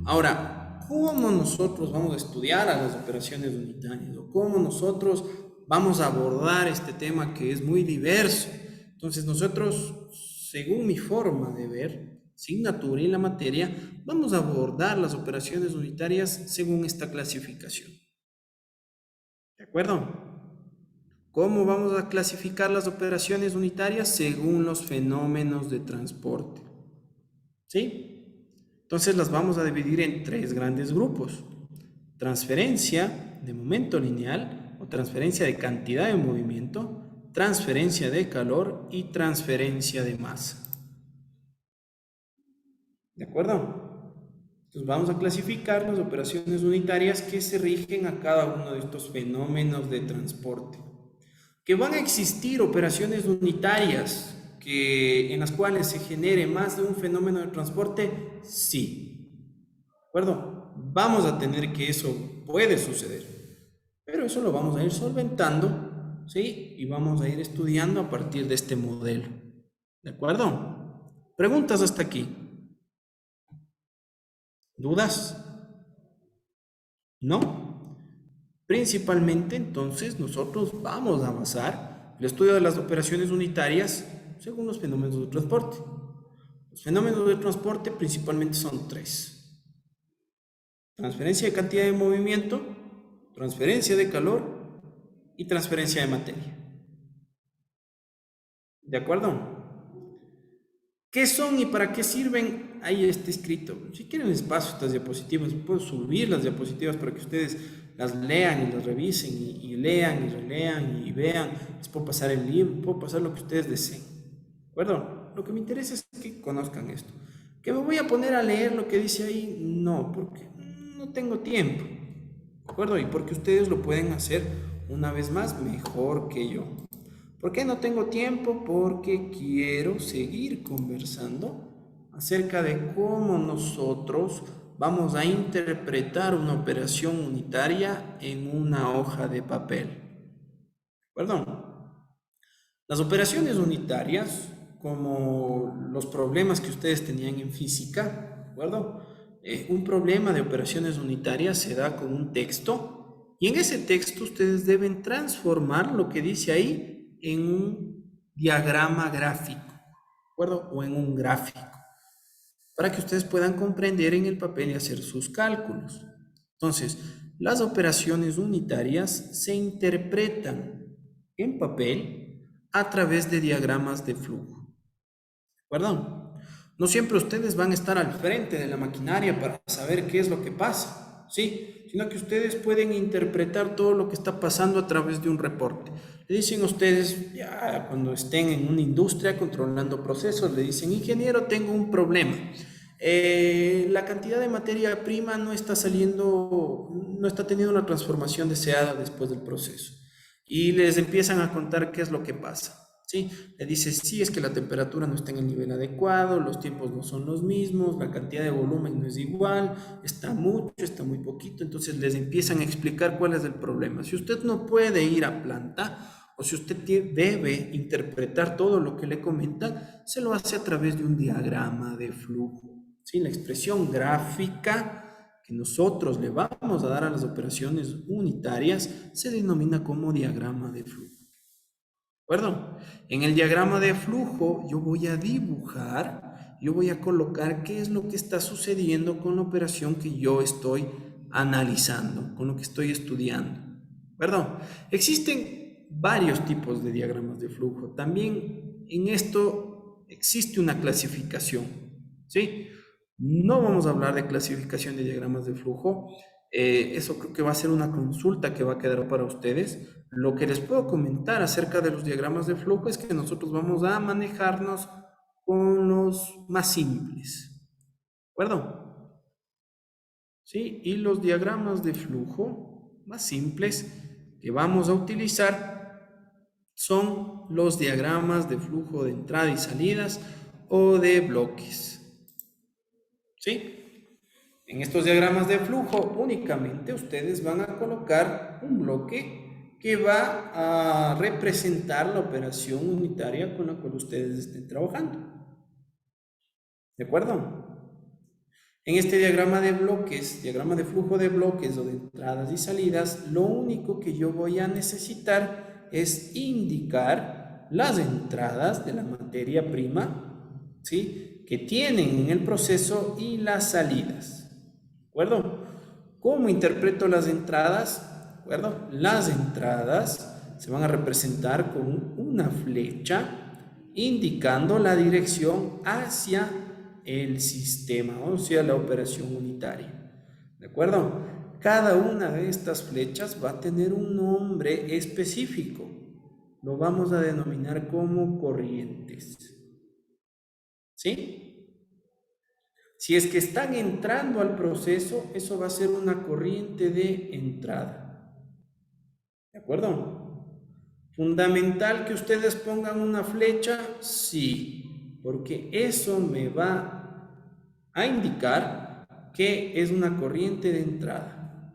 Ahora, ¿cómo nosotros vamos a estudiar a las operaciones unitarias? ¿O cómo nosotros vamos a abordar este tema que es muy diverso? Entonces nosotros, según mi forma de ver, asignatura y la materia, vamos a abordar las operaciones unitarias según esta clasificación. ¿De acuerdo? ¿Cómo vamos a clasificar las operaciones unitarias? Según los fenómenos de transporte. ¿Sí? Entonces las vamos a dividir en 3 grandes grupos. Transferencia de momento lineal o transferencia de cantidad de movimiento, transferencia de calor y transferencia de masa. ¿De acuerdo? Entonces vamos a clasificar las operaciones unitarias que se rigen a cada uno de estos fenómenos de transporte. ¿Que van a existir operaciones unitarias en las cuales se genere más de un fenómeno de transporte? Sí. ¿De acuerdo? Vamos a tener que eso puede suceder. Pero eso lo vamos a ir solventando, ¿sí? Y vamos a ir estudiando a partir de este modelo. ¿De acuerdo? ¿Preguntas hasta aquí? ¿Dudas? ¿No? Principalmente, entonces, nosotros vamos a basar el estudio de las operaciones unitarias según los fenómenos de transporte. Los fenómenos de transporte principalmente son 3. Transferencia de cantidad de movimiento, transferencia de calor y transferencia de materia. ¿De acuerdo? ¿Qué son y para qué sirven? Ahí está escrito. Si quieren les paso estas diapositivas, puedo subir las diapositivas para que ustedes las lean y las revisen y lean y relean y vean. Les puedo pasar el libro, puedo pasar lo que ustedes deseen. ¿De acuerdo? Lo que me interesa es que conozcan esto. ¿Que me voy a poner a leer lo que dice ahí? No, porque no tengo tiempo. ¿De acuerdo? Y porque ustedes lo pueden hacer una vez más mejor que yo. ¿Por qué no tengo tiempo? Porque quiero seguir conversando acerca de cómo nosotros vamos a interpretar una operación unitaria en una hoja de papel. ¿De acuerdo? Las operaciones unitarias, como los problemas que ustedes tenían en física, ¿de acuerdo? Un problema de operaciones unitarias se da con un texto y en ese texto ustedes deben transformar lo que dice ahí en un diagrama gráfico, ¿de acuerdo? O en un gráfico, para que ustedes puedan comprender en el papel y hacer sus cálculos. Entonces, las operaciones unitarias se interpretan en papel a través de diagramas de flujo. ¿De acuerdo? No siempre ustedes van a estar al frente de la maquinaria para saber qué es lo que pasa, ¿sí? Sino que ustedes pueden interpretar todo lo que está pasando a través de un reporte. Le dicen a ustedes, ya cuando estén en una industria controlando procesos, le dicen, ingeniero, tengo un problema. La cantidad de materia prima no está saliendo, no está teniendo la transformación deseada después del proceso. Y les empiezan a contar qué es lo que pasa. ¿Sí? Le dice, sí, es que la temperatura no está en el nivel adecuado, los tiempos no son los mismos, la cantidad de volumen no es igual, está mucho, está muy poquito. Entonces les empiezan a explicar cuál es el problema. Si usted no puede ir a planta o si usted debe interpretar todo lo que le comenta, se lo hace a través de un diagrama de flujo. ¿Sí? La expresión gráfica que nosotros le vamos a dar a las operaciones unitarias se denomina como diagrama de flujo. ¿De acuerdo? En el diagrama de flujo yo voy a dibujar, yo voy a colocar qué es lo que está sucediendo con la operación que yo estoy analizando, con lo que estoy estudiando. ¿De acuerdo? Existen varios tipos de diagramas de flujo. También en esto existe una clasificación, ¿sí? No vamos a hablar de clasificación de diagramas de flujo. Eso creo que va a ser una consulta que va a quedar para ustedes. Lo que les puedo comentar acerca de los diagramas de flujo es que nosotros vamos a manejarnos con los más simples. ¿De acuerdo? ¿Sí? Y los diagramas de flujo más simples que vamos a utilizar son los diagramas de flujo de entrada y salidas o de bloques. ¿Sí? En estos diagramas de flujo únicamente ustedes van a colocar un bloque que va a representar la operación unitaria con la cual ustedes estén trabajando. ¿De acuerdo? En este diagrama de bloques, diagrama de flujo de bloques o de entradas y salidas, lo único que yo voy a necesitar es indicar las entradas de la materia prima ¿sí?, que tienen en el proceso y las salidas. ¿De acuerdo? ¿Cómo interpreto las entradas? ¿De acuerdo? Las entradas se van a representar con una flecha indicando la dirección hacia el sistema, o sea, la operación unitaria. ¿De acuerdo? Cada una de estas flechas va a tener un nombre específico. Lo vamos a denominar como corrientes. ¿Sí? Si es que están entrando al proceso, eso va a ser una corriente de entrada. ¿De acuerdo? ¿Fundamental que ustedes pongan una flecha? Sí, porque eso me va a indicar que es una corriente de entrada.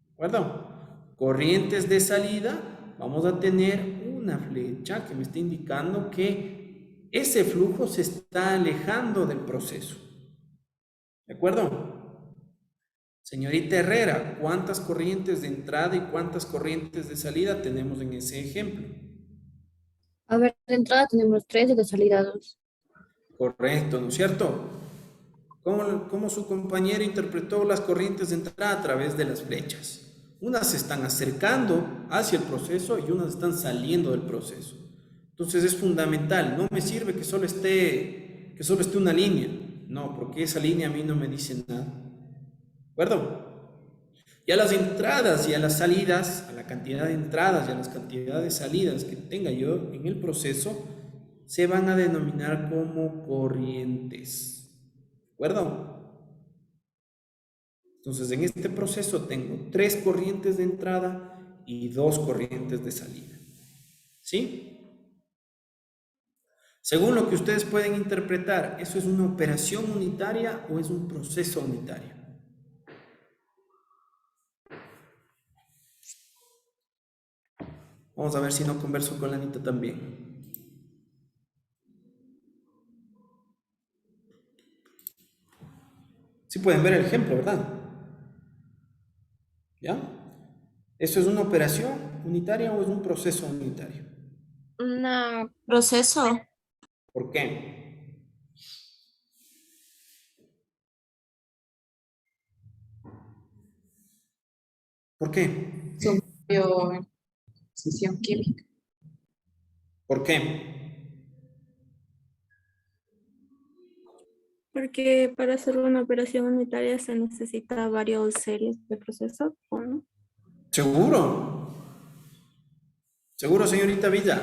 ¿De acuerdo? Corrientes de salida, vamos a tener una flecha que me está indicando que ese flujo se está alejando del proceso. ¿De acuerdo? Señorita Herrera, ¿cuántas corrientes de entrada y cuántas corrientes de salida tenemos en ese ejemplo? A ver, de entrada tenemos 3 y de salida 2. Correcto, ¿no es cierto? ¿Cómo su compañera interpretó las corrientes de entrada a través de las flechas? Unas se están acercando hacia el proceso y unas están saliendo del proceso. Entonces es fundamental, no me sirve que solo esté una línea. No, porque esa línea a mí no me dice nada. ¿De acuerdo? Y a las entradas y a las salidas, a la cantidad de entradas y a las cantidades de salidas que tenga yo en el proceso, se van a denominar como corrientes. ¿De acuerdo? Entonces en este proceso tengo 3 corrientes de entrada y 2 corrientes de salida. ¿Sí? Según lo que ustedes pueden interpretar, ¿eso es una operación unitaria o es un proceso unitario? Vamos a ver si no converso con la Anita también. Sí pueden ver el ejemplo, ¿verdad? ¿Ya? ¿Eso es una operación unitaria o es un proceso unitario? Un Proceso. ¿Por qué? ¿Por qué? Son sesión química. ¿Por qué? Porque para hacer una operación unitaria se necesita varias series de procesos, ¿o no? ¿Seguro? ¿Seguro, señorita Villa?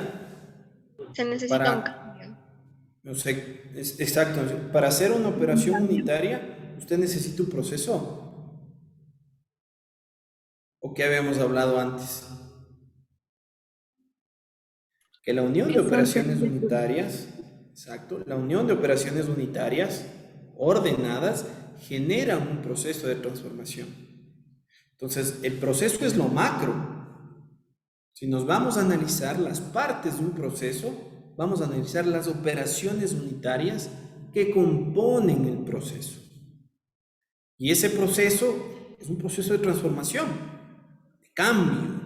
Se necesita un cambio. No sé, exacto. Para hacer una operación unitaria, usted necesita un proceso. ¿O qué habíamos hablado antes? Que la unión de operaciones unitarias, exacto, la unión de operaciones unitarias ordenadas genera un proceso de transformación. Entonces, el proceso es lo macro. Si nos vamos a analizar las partes de un proceso, vamos a analizar las operaciones unitarias que componen el proceso. Y ese proceso es un proceso de transformación, de cambio.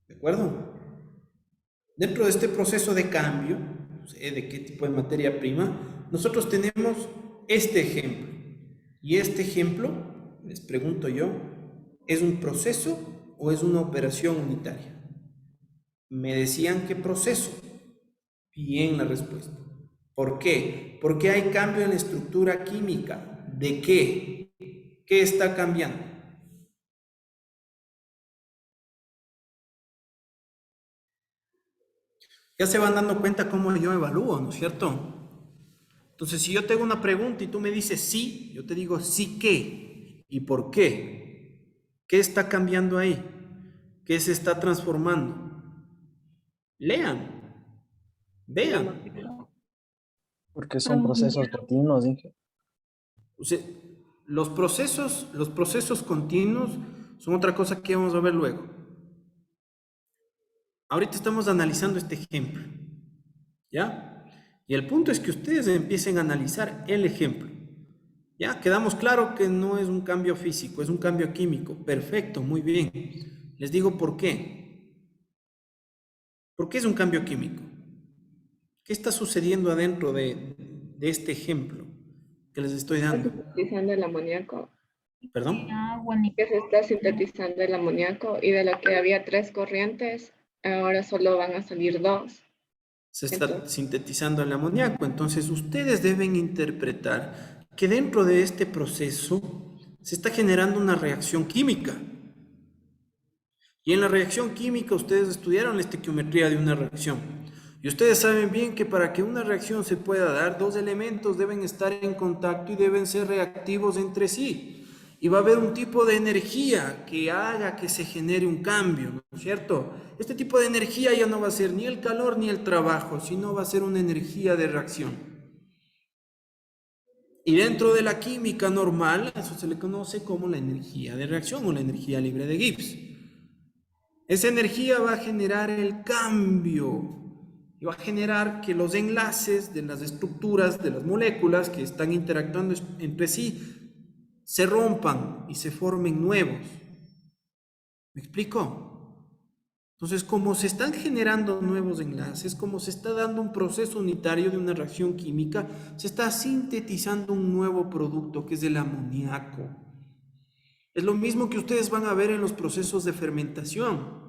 ¿De acuerdo? Dentro de este proceso de cambio, no sé de qué tipo de materia prima, nosotros tenemos este ejemplo. Y este ejemplo, les pregunto yo, ¿es un proceso o es una operación unitaria? Me decían que proceso. Bien la respuesta. ¿Por qué? Porque hay cambio en la estructura química. ¿De qué? ¿Qué está cambiando? Ya se van dando cuenta cómo yo evalúo, ¿no es cierto? Entonces, si yo te hago una pregunta y tú me dices sí, yo te digo sí, ¿qué? ¿Y por qué? ¿Qué está cambiando ahí? ¿Qué se está transformando? Lean, vean. Porque son procesos continuos, Inge. O sea, los procesos continuos son otra cosa que vamos a ver luego. Ahorita estamos analizando este ejemplo, ¿ya? Y el punto es que ustedes empiecen a analizar el ejemplo. ¿Ya? Quedamos claro que no es un cambio físico, es un cambio químico. Perfecto, muy bien. Les digo por qué. ¿Por qué es un cambio químico? ¿Qué está sucediendo adentro de este ejemplo que les estoy Está dando? sintetizando el amoníaco. ¿Perdón? Que se está sintetizando el amoníaco y de lo que había 3 corrientes, ahora solo van a salir 2. Se está sintetizando el amoníaco. Entonces, ustedes deben interpretar que dentro de este proceso se está generando una reacción química. Y en la reacción química ustedes estudiaron la estequiometría de una reacción. Y ustedes saben bien que para que una reacción se pueda dar, 2 elementos deben estar en contacto y deben ser reactivos entre sí. Y va a haber un tipo de energía que haga que se genere un cambio, ¿no es cierto? Este tipo de energía ya no va a ser ni el calor ni el trabajo, sino va a ser una energía de reacción. Y dentro de la química normal, eso se le conoce como la energía de reacción o la energía libre de Gibbs. Esa energía va a generar el cambio y va a generar que los enlaces de las estructuras de las moléculas que están interactuando entre sí se rompan y se formen nuevos. ¿Me explico? Entonces, como se están generando nuevos enlaces, como se está dando un proceso unitario de una reacción química, se está sintetizando un nuevo producto que es el amoníaco. Es lo mismo que ustedes van a ver en los procesos de fermentación.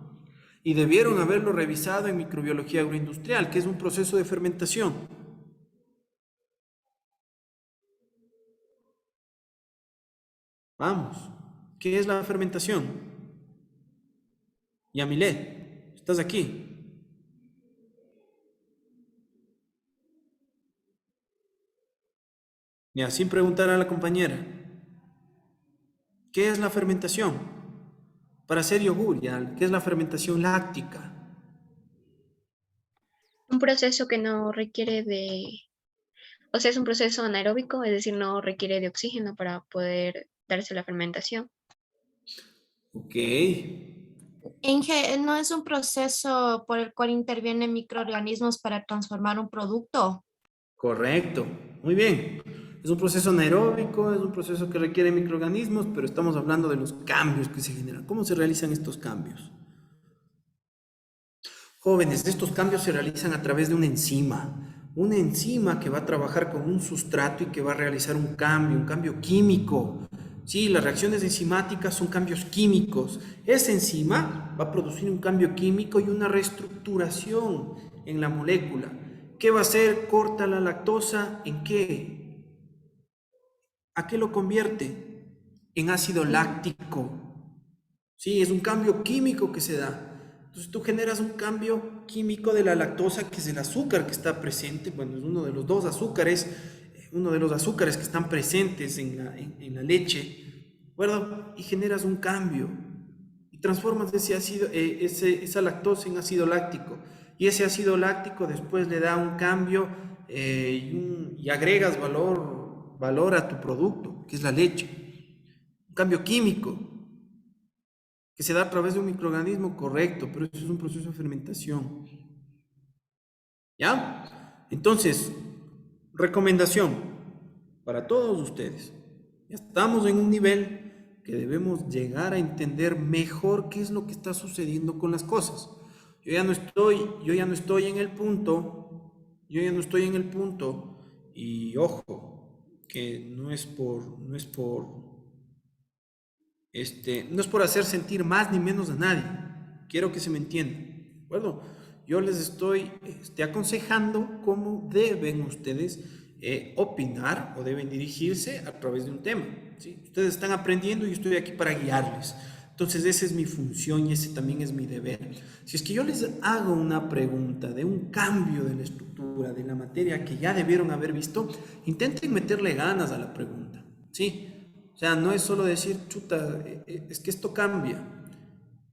Y debieron haberlo revisado en microbiología agroindustrial, que es un proceso de fermentación. Vamos, ¿qué es la fermentación? Yamilet, ¿estás aquí? Mira, sin preguntar a la compañera, ¿qué es la fermentación? Para hacer yogur, ya, ¿qué es la fermentación láctica? Un proceso que no requiere o sea, es un proceso anaeróbico, es decir, no requiere de oxígeno para poder darse la fermentación. Ok. Inge, ¿no es un proceso por el cual intervienen microorganismos para transformar un producto? Correcto, muy bien. Es un proceso anaeróbico, es un proceso que requiere microorganismos, pero estamos hablando de los cambios que se generan. ¿Cómo se realizan estos cambios? Jóvenes, estos cambios se realizan a través de una enzima que va a trabajar con un sustrato y que va a realizar un cambio químico. Sí, las reacciones enzimáticas son cambios químicos. Esa enzima va a producir un cambio químico y una reestructuración en la molécula. ¿Qué va a hacer? Corta la lactosa, ¿en qué? ¿A qué lo convierte? En ácido láctico. Sí, es un cambio químico que se da. Entonces tú generas un cambio químico de la lactosa, que es el azúcar que está presente, bueno, es uno de los dos azúcares, uno de los azúcares que están presentes en la leche, ¿de acuerdo? Y generas un cambio y transformas esa lactosa en ácido láctico. Y ese ácido láctico después le da un cambio y agregas valor a tu producto, que es la leche. Un cambio químico que se da a través de un microorganismo, correcto, pero eso es un proceso de fermentación. ¿Ya? Entonces, recomendación para todos ustedes. Ya estamos en un nivel que debemos llegar a entender mejor qué es lo que está sucediendo con las cosas. Yo ya no estoy en el punto, y ojo, que no es por hacer sentir más ni menos a nadie. Quiero que se me entienda, ¿de acuerdo? Yo les estoy aconsejando cómo deben ustedes opinar o deben dirigirse a través de un tema, ¿sí? Ustedes están aprendiendo y yo estoy aquí para guiarles. Entonces esa es mi función y ese también es mi deber. Si es que yo les hago una pregunta de un cambio de la estructura, de la materia que ya debieron haber visto, intenten meterle ganas a la pregunta, ¿sí? O sea, no es solo decir, chuta, es que esto cambia,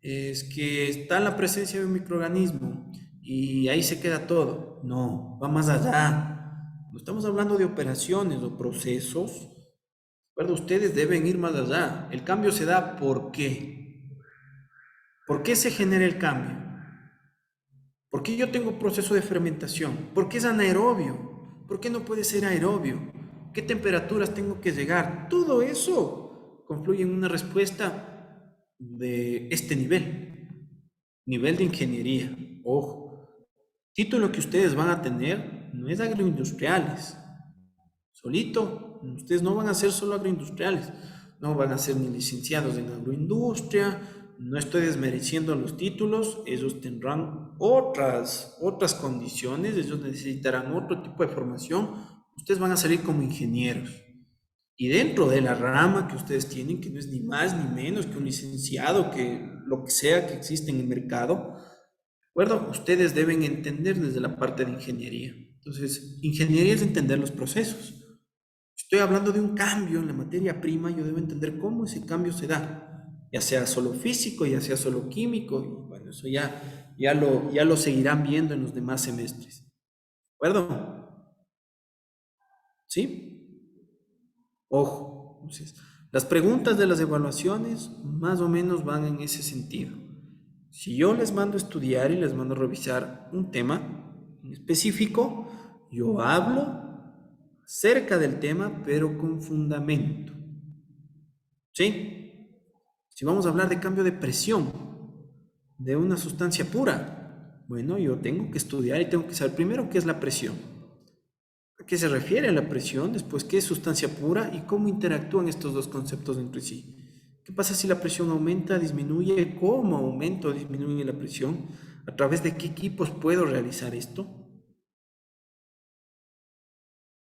es que está la presencia de un microorganismo y ahí se queda todo. No, va más allá. No estamos hablando de operaciones o procesos. ¿Verdad? Ustedes deben ir más allá. El cambio se da ¿por qué? ¿Por qué se genera el cambio? ¿Por qué yo tengo proceso de fermentación? ¿Por qué es anaerobio? ¿Por qué no puede ser aerobio? ¿Qué temperaturas tengo que llegar? Todo eso confluye en una respuesta de este nivel de ingeniería. Ojo, Título que ustedes van a tener no es agroindustriales. Solito, ustedes no van a ser solo agroindustriales, no van a ser ni licenciados en agroindustria, no estoy desmereciendo los títulos, ellos tendrán otras condiciones, ellos necesitarán otro tipo de formación, ustedes van a salir como ingenieros. Y dentro de la rama que ustedes tienen, que no es ni más ni menos que un licenciado, que lo que sea que existe en el mercado, ¿de acuerdo? Ustedes deben entender desde la parte de ingeniería. Entonces, ingeniería es entender los procesos. Estoy hablando de un cambio en la materia prima, yo debo entender cómo ese cambio se da, ya sea solo físico, ya sea solo químico, y bueno, eso ya lo seguirán viendo en los demás semestres. ¿De acuerdo? ¿Sí? Ojo, entonces, las preguntas de las evaluaciones más o menos van en ese sentido. Si yo les mando a estudiar y les mando a revisar un tema en específico, yo hablo cerca del tema, pero con fundamento. ¿Sí? Si vamos a hablar de cambio de presión de una sustancia pura, bueno, yo tengo que estudiar y tengo que saber primero qué es la presión, a qué se refiere la presión, después qué es sustancia pura y cómo interactúan estos dos conceptos entre sí. ¿Qué pasa si la presión aumenta, disminuye? ¿Cómo aumenta o disminuye la presión? ¿A través de qué equipos puedo realizar esto?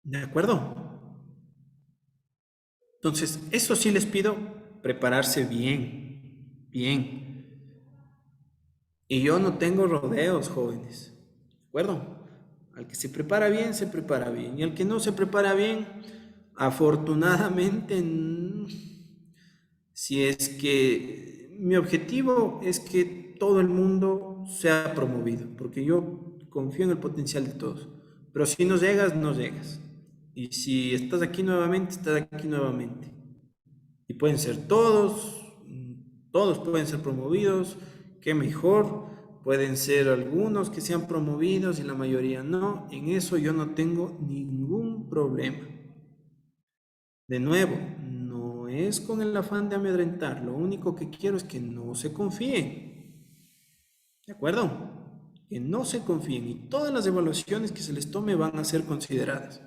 ¿De acuerdo? Entonces, eso sí les pido, prepararse bien, bien. Y yo no tengo rodeos, jóvenes. ¿De acuerdo? Al que se prepara bien, se prepara bien. Y al que no se prepara bien, afortunadamente, si es que mi objetivo es que todo el mundo sea promovido, porque yo confío en el potencial de todos. Pero si no llegas, no llegas. Y si estás aquí nuevamente, estás aquí nuevamente. Y pueden ser todos pueden ser promovidos, qué mejor. Pueden ser algunos que sean promovidos y la mayoría no. En eso yo no tengo ningún problema. De nuevo, no es con el afán de amedrentar. Lo único que quiero es que no se confíen. ¿De acuerdo? Que no se confíen y todas las evaluaciones que se les tome van a ser consideradas.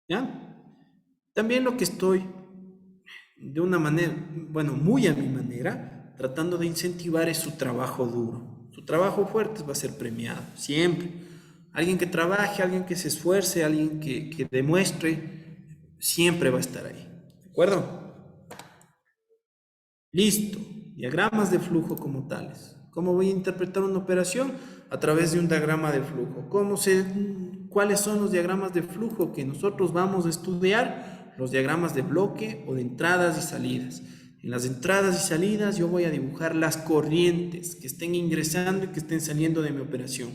¿Ya? También lo que estoy, de una manera, bueno, muy a mi manera, tratando de incentivar es su trabajo duro. Su trabajo fuerte va a ser premiado, siempre. Alguien que trabaje, alguien que se esfuerce, alguien que demuestre, siempre va a estar ahí. ¿De acuerdo? Listo. Diagramas de flujo como tales. ¿Cómo voy a interpretar una operación? A través de un diagrama de flujo. ¿Cuáles son los diagramas de flujo que nosotros vamos a estudiar? Los diagramas de bloque o de entradas y salidas. En las entradas y salidas yo voy a dibujar las corrientes que estén ingresando y que estén saliendo de mi operación.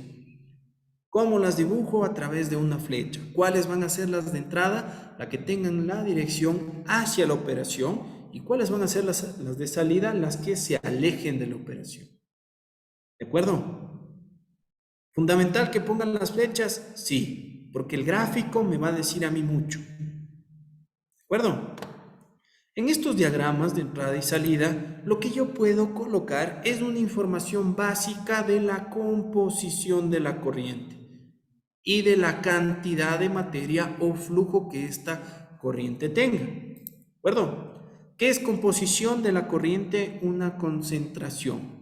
¿Cómo las dibujo? A través de una flecha. ¿Cuáles van a ser las de entrada? Las que tengan la dirección hacia la operación. ¿Y cuáles van a ser las de salida? Las que se alejen de la operación. ¿De acuerdo? ¿Fundamental que pongan las flechas? Sí, porque el gráfico me va a decir a mí mucho. ¿De acuerdo? En estos diagramas de entrada y salida, lo que yo puedo colocar es una información básica de la composición de la corriente y de la cantidad de materia o flujo que esta corriente tenga. ¿De acuerdo? ¿Qué es composición de la corriente? Una concentración.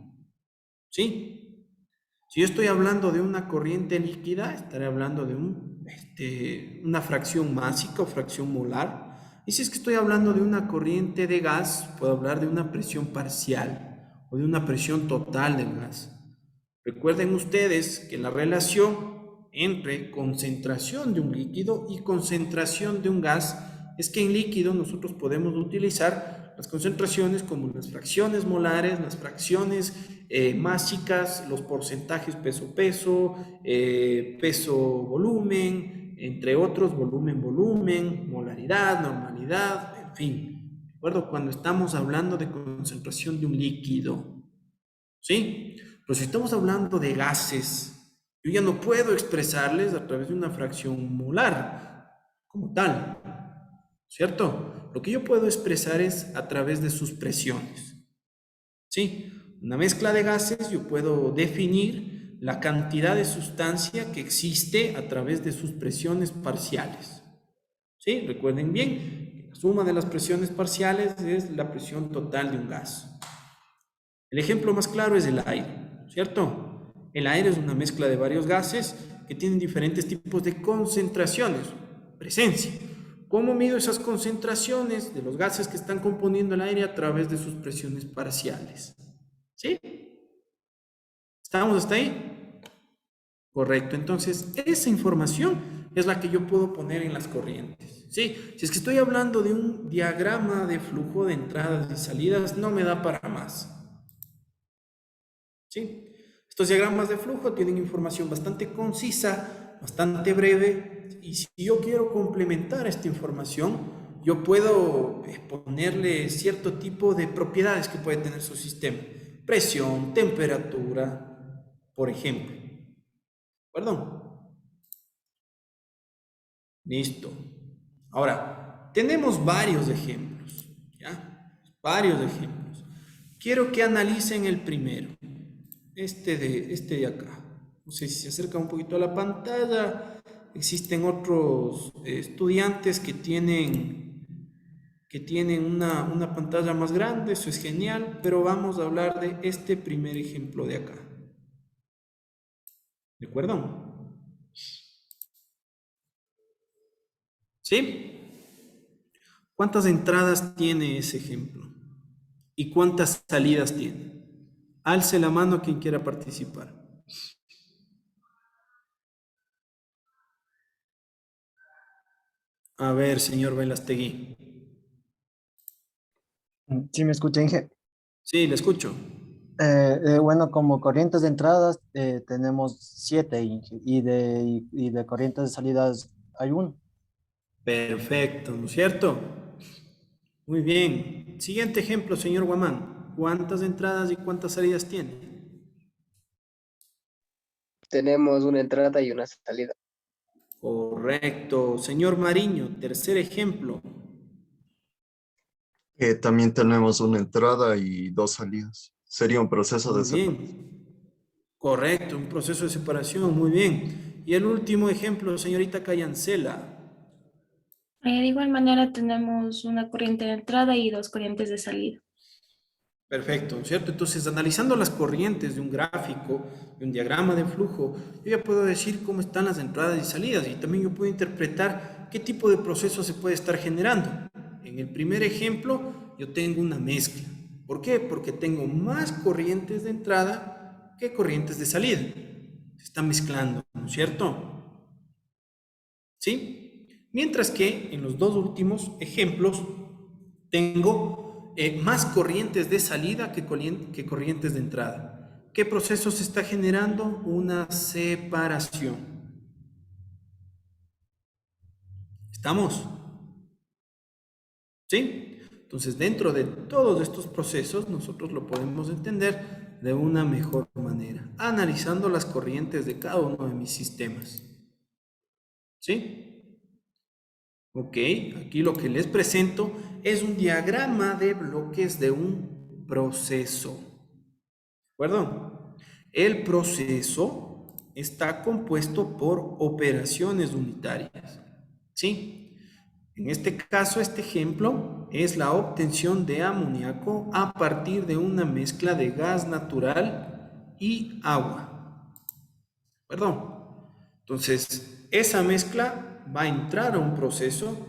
¿Sí? Si yo estoy hablando de una corriente líquida, estaré hablando de una fracción másica o fracción molar. Y si es que estoy hablando de una corriente de gas, puedo hablar de una presión parcial o de una presión total del gas. Recuerden ustedes que la relación entre concentración de un líquido y concentración de un gas es que en líquido nosotros podemos utilizar las concentraciones como las fracciones molares, las fracciones másicas, los porcentajes peso-peso, peso-volumen, entre otros, volumen-volumen, molaridad, normalidad, en fin. ¿De acuerdo? Cuando estamos hablando de concentración de un líquido. ¿Sí? Pero si estamos hablando de gases, yo ya no puedo expresarles a través de una fracción molar como tal. ¿Cierto? Lo que yo puedo expresar es a través de sus presiones. ¿Sí? Una mezcla de gases yo puedo definir la cantidad de sustancia que existe a través de sus presiones parciales. ¿Sí? Recuerden bien, la suma de las presiones parciales es la presión total de un gas. El ejemplo más claro es el aire, ¿cierto? El aire es una mezcla de varios gases que tienen diferentes tipos de concentraciones, presencia. ¿Cómo mido esas concentraciones de los gases que están componiendo el aire a través de sus presiones parciales? ¿Sí? ¿Estamos hasta ahí? Correcto. Entonces, esa información es la que yo puedo poner en las corrientes. ¿Sí? Si es que estoy hablando de un diagrama de flujo de entradas y salidas, no me da para más. ¿Sí? Estos diagramas de flujo tienen información bastante concisa, bastante breve, y si yo quiero complementar esta información, yo puedo ponerle cierto tipo de propiedades que puede tener su sistema. Presión, temperatura, por ejemplo. Perdón. Listo. Ahora, tenemos varios ejemplos, ¿ya? Varios ejemplos. Quiero que analicen el primero. Este de acá. No sé si se acerca un poquito a la pantalla. Existen otros estudiantes que tienen una pantalla más grande. Eso es genial, pero vamos a hablar de este primer ejemplo de acá. ¿De acuerdo? ¿Sí? ¿Cuántas entradas tiene ese ejemplo? ¿Y cuántas salidas tiene? Alce la mano quien quiera participar. A ver, señor Velastegui. ¿Sí me escucha, Inge? Sí, le escucho. Bueno, como corrientes de entradas tenemos 7, Inge, y de corrientes de salidas hay 1. Perfecto, ¿no es cierto? Muy bien. Siguiente ejemplo, señor Guamán. ¿Cuántas entradas y cuántas salidas tiene? Tenemos una entrada y una salida. Correcto. Señor Mariño, tercer ejemplo. También tenemos una entrada y 2 salidas. Sería un proceso de Muy separación. bien. Correcto, un proceso de separación. Muy bien. Y el último ejemplo, señorita Cayancela. De igual manera tenemos una corriente de entrada y 2 corrientes de salida. Perfecto, ¿no es cierto? Entonces, analizando las corrientes de un gráfico, de un diagrama de flujo, yo ya puedo decir cómo están las entradas y salidas y también yo puedo interpretar qué tipo de proceso se puede estar generando. En el primer ejemplo, yo tengo una mezcla. ¿Por qué? Porque tengo más corrientes de entrada que corrientes de salida. Se están mezclando, ¿no es cierto? ¿Sí? Mientras que en los dos últimos ejemplos tengo más corrientes de salida que corrientes de entrada. ¿Qué proceso se está generando? Una separación. ¿Estamos? ¿Sí? Entonces, dentro de todos estos procesos, nosotros lo podemos entender de una mejor manera, analizando las corrientes de cada uno de mis sistemas. ¿Sí? Ok, aquí lo que les presento es un diagrama de bloques de un proceso. ¿De acuerdo? El proceso está compuesto por operaciones unitarias. ¿Sí? En este caso, este ejemplo es la obtención de amoníaco a partir de una mezcla de gas natural y agua. ¿De acuerdo? Entonces, esa mezcla va a entrar a un proceso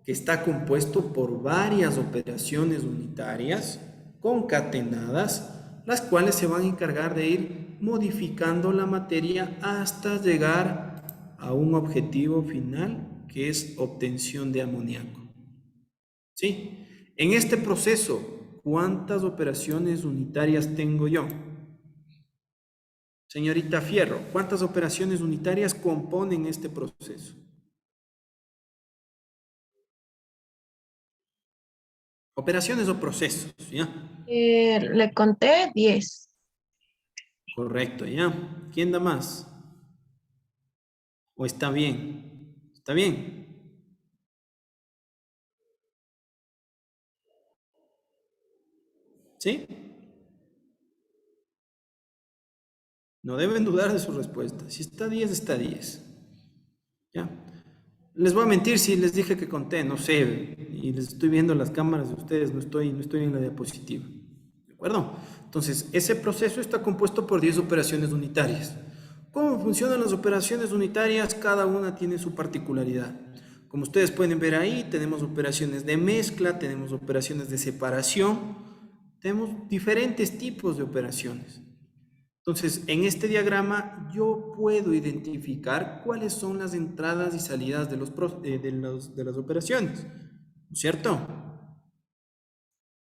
que está compuesto por varias operaciones unitarias concatenadas, las cuales se van a encargar de ir modificando la materia hasta llegar a un objetivo final que es obtención de amoníaco. ¿Sí? En este proceso, ¿cuántas operaciones unitarias tengo yo? Señorita Fierro, ¿cuántas operaciones unitarias componen este proceso? Operaciones o procesos, ¿ya? Le conté 10. Correcto, ¿ya? ¿Quién da más? ¿O está bien? ¿Está bien? ¿Sí? No deben dudar de su respuesta. Si está 10, está 10. ¿Ya? Les voy a mentir si les dije que conté, no sé, y les estoy viendo las cámaras de ustedes, no estoy en la diapositiva. ¿De acuerdo? Entonces, ese proceso está compuesto por 10 operaciones unitarias. ¿Cómo funcionan las operaciones unitarias? Cada una tiene su particularidad. Como ustedes pueden ver ahí, tenemos operaciones de mezcla, tenemos operaciones de separación, tenemos diferentes tipos de operaciones. Entonces, en este diagrama yo puedo identificar cuáles son las entradas y salidas de las operaciones, ¿no es cierto?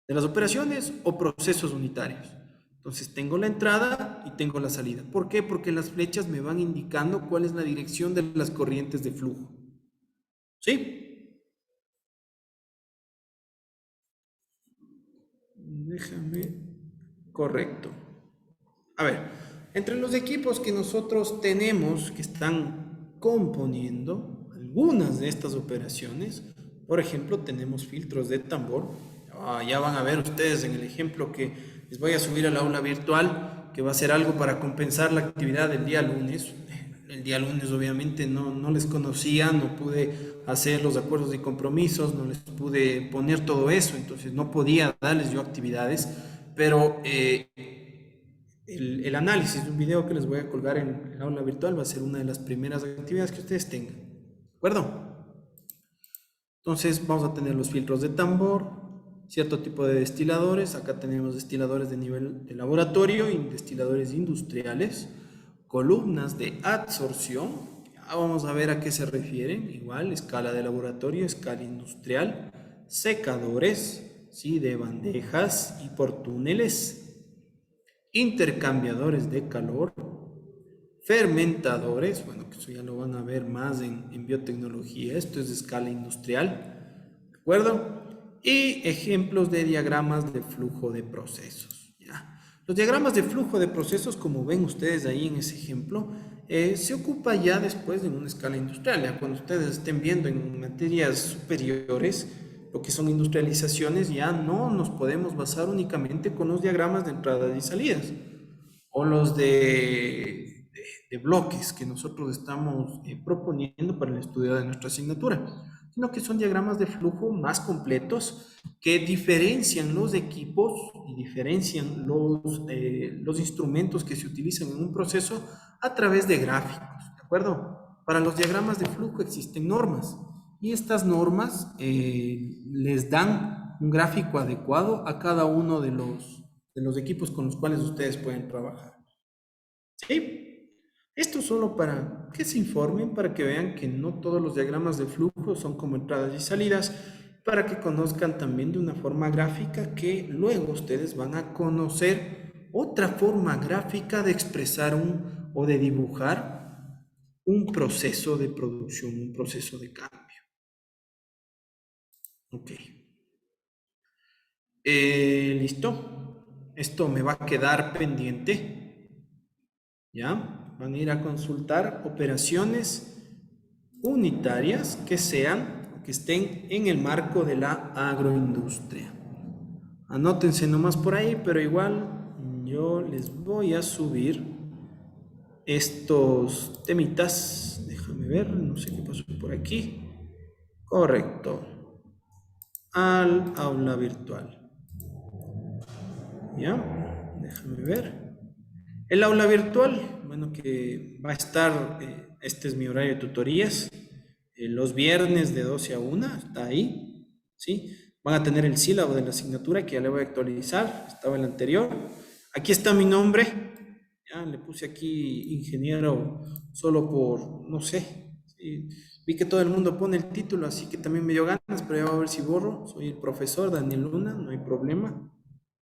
De las operaciones o procesos unitarios. Entonces, tengo la entrada y tengo la salida. ¿Por qué? Porque las flechas me van indicando cuál es la dirección de las corrientes de flujo. ¿Sí? Déjame. Correcto. A ver, entre los equipos que nosotros tenemos que están componiendo algunas de estas operaciones, por ejemplo, tenemos filtros de tambor. Ya van a ver ustedes en el ejemplo que les voy a subir al aula virtual, que va a ser algo para compensar la actividad del día lunes. El día lunes obviamente no les conocía, no pude hacer los acuerdos y compromisos, no les pude poner todo eso, entonces no podía darles yo actividades, pero el análisis de un video que les voy a colgar en el aula virtual va a ser una de las primeras actividades que ustedes tengan. ¿De acuerdo? Entonces vamos a tener los filtros de tambor, cierto tipo de destiladores. Acá tenemos destiladores de nivel de laboratorio y destiladores industriales. Columnas de adsorción. Ya vamos a ver a qué se refieren. Igual, escala de laboratorio, escala industrial. Secadores, ¿sí? De bandejas y por túneles. Intercambiadores de calor, fermentadores, bueno, que eso ya lo van a ver más en biotecnología, esto es de escala industrial, ¿de acuerdo? Y ejemplos de diagramas de flujo de procesos, ¿ya? Los diagramas de flujo de procesos, como ven ustedes ahí en ese ejemplo, se ocupa ya después en una escala industrial, ya cuando ustedes estén viendo en materias superiores, lo que son industrializaciones, ya no nos podemos basar únicamente con los diagramas de entradas y salidas o los de bloques que nosotros estamos proponiendo para el estudio de nuestra asignatura, sino que son diagramas de flujo más completos que diferencian los equipos y diferencian los instrumentos que se utilizan en un proceso a través de gráficos, ¿de acuerdo? Para los diagramas de flujo existen normas. Y estas normas les dan un gráfico adecuado a cada uno de los equipos con los cuales ustedes pueden trabajar. ¿Sí? Esto solo para que se informen, para que vean que no todos los diagramas de flujo son como entradas y salidas, para que conozcan también de una forma gráfica que luego ustedes van a conocer otra forma gráfica de expresar o de dibujar un proceso de producción, un proceso de cambio. Ok. Listo. Esto me va a quedar pendiente. ¿Ya? Van a ir a consultar operaciones unitarias que estén en el marco de la agroindustria. Anótense nomás por ahí, pero igual yo les voy a subir estos temitas. Déjame ver, no sé qué pasó por aquí. Correcto. Al aula virtual. ¿Ya? Déjame ver. El aula virtual, bueno, que va a estar, este es mi horario de tutorías, los viernes de 12 a 1, está ahí, ¿sí? Van a tener el sílabo de la asignatura que ya le voy a actualizar, estaba el anterior. Aquí está mi nombre, ya le puse aquí ingeniero solo por, no sé, ¿sí? Vi que todo el mundo pone el título, así que también me dio ganas, pero ya voy a ver si borro. Soy el profesor Daniel Luna, no hay problema.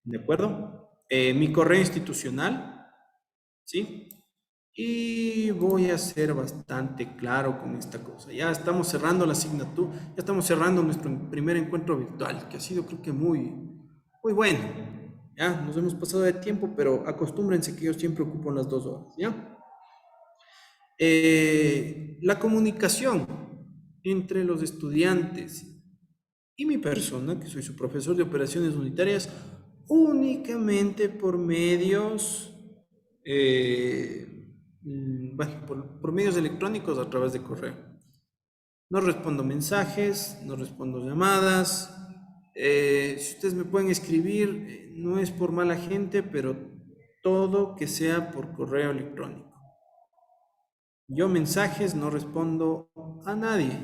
¿De acuerdo? Mi correo institucional, ¿sí? Y voy a ser bastante claro con esta cosa. Ya estamos cerrando la asignatura, ya estamos cerrando nuestro primer encuentro virtual, que ha sido creo que muy bueno. Ya, nos hemos pasado de tiempo, pero acostúmbrense que yo siempre ocupo las 2 horas, ¿ya? La comunicación entre los estudiantes y mi persona, que soy su profesor de operaciones unitarias, únicamente por medios bueno, por medios electrónicos a través de correo. No respondo mensajes, no respondo llamadas. Si ustedes me pueden escribir, no es por mala gente, pero todo que sea por correo electrónico. Yo mensajes no respondo a nadie.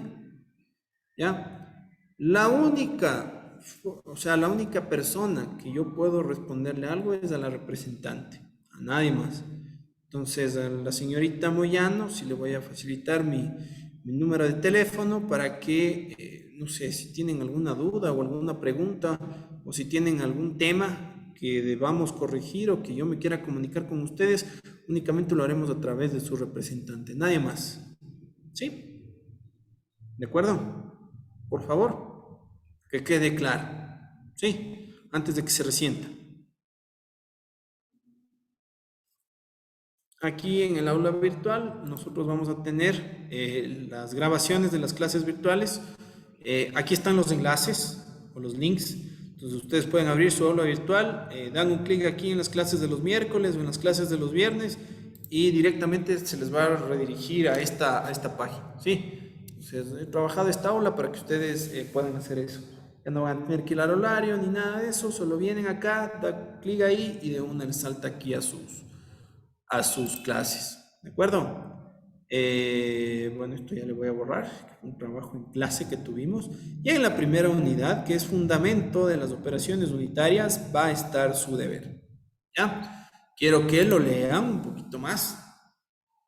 ¿Ya? La única persona que yo puedo responderle algo es a la representante, a nadie más. Entonces, a la señorita Moyano, sí le voy a facilitar mi número de teléfono para que, no sé, si tienen alguna duda o alguna pregunta, o si tienen algún tema que debamos corregir o que yo me quiera comunicar con ustedes, únicamente lo haremos a través de su representante, nadie más. ¿Sí? ¿De acuerdo? Por favor, que quede claro. ¿Sí? Antes de que se resienta. Aquí en el aula virtual nosotros vamos a tener las grabaciones de las clases virtuales. Aquí están los enlaces o los links. Entonces ustedes pueden abrir su aula virtual, dan un clic aquí en las clases de los miércoles o en las clases de los viernes y directamente se les va a redirigir a esta página. ¿Sí? Entonces he trabajado esta aula para que ustedes puedan hacer eso. Ya no van a tener que ir al horario ni nada de eso, solo vienen acá, dan clic ahí y de una les salta aquí a sus clases, ¿de acuerdo? Bueno, esto ya le voy a borrar, un trabajo en clase que tuvimos. Y en la primera unidad, que es fundamento de las operaciones unitarias, va a estar su deber. ¿Ya? Quiero que lo lean un poquito más.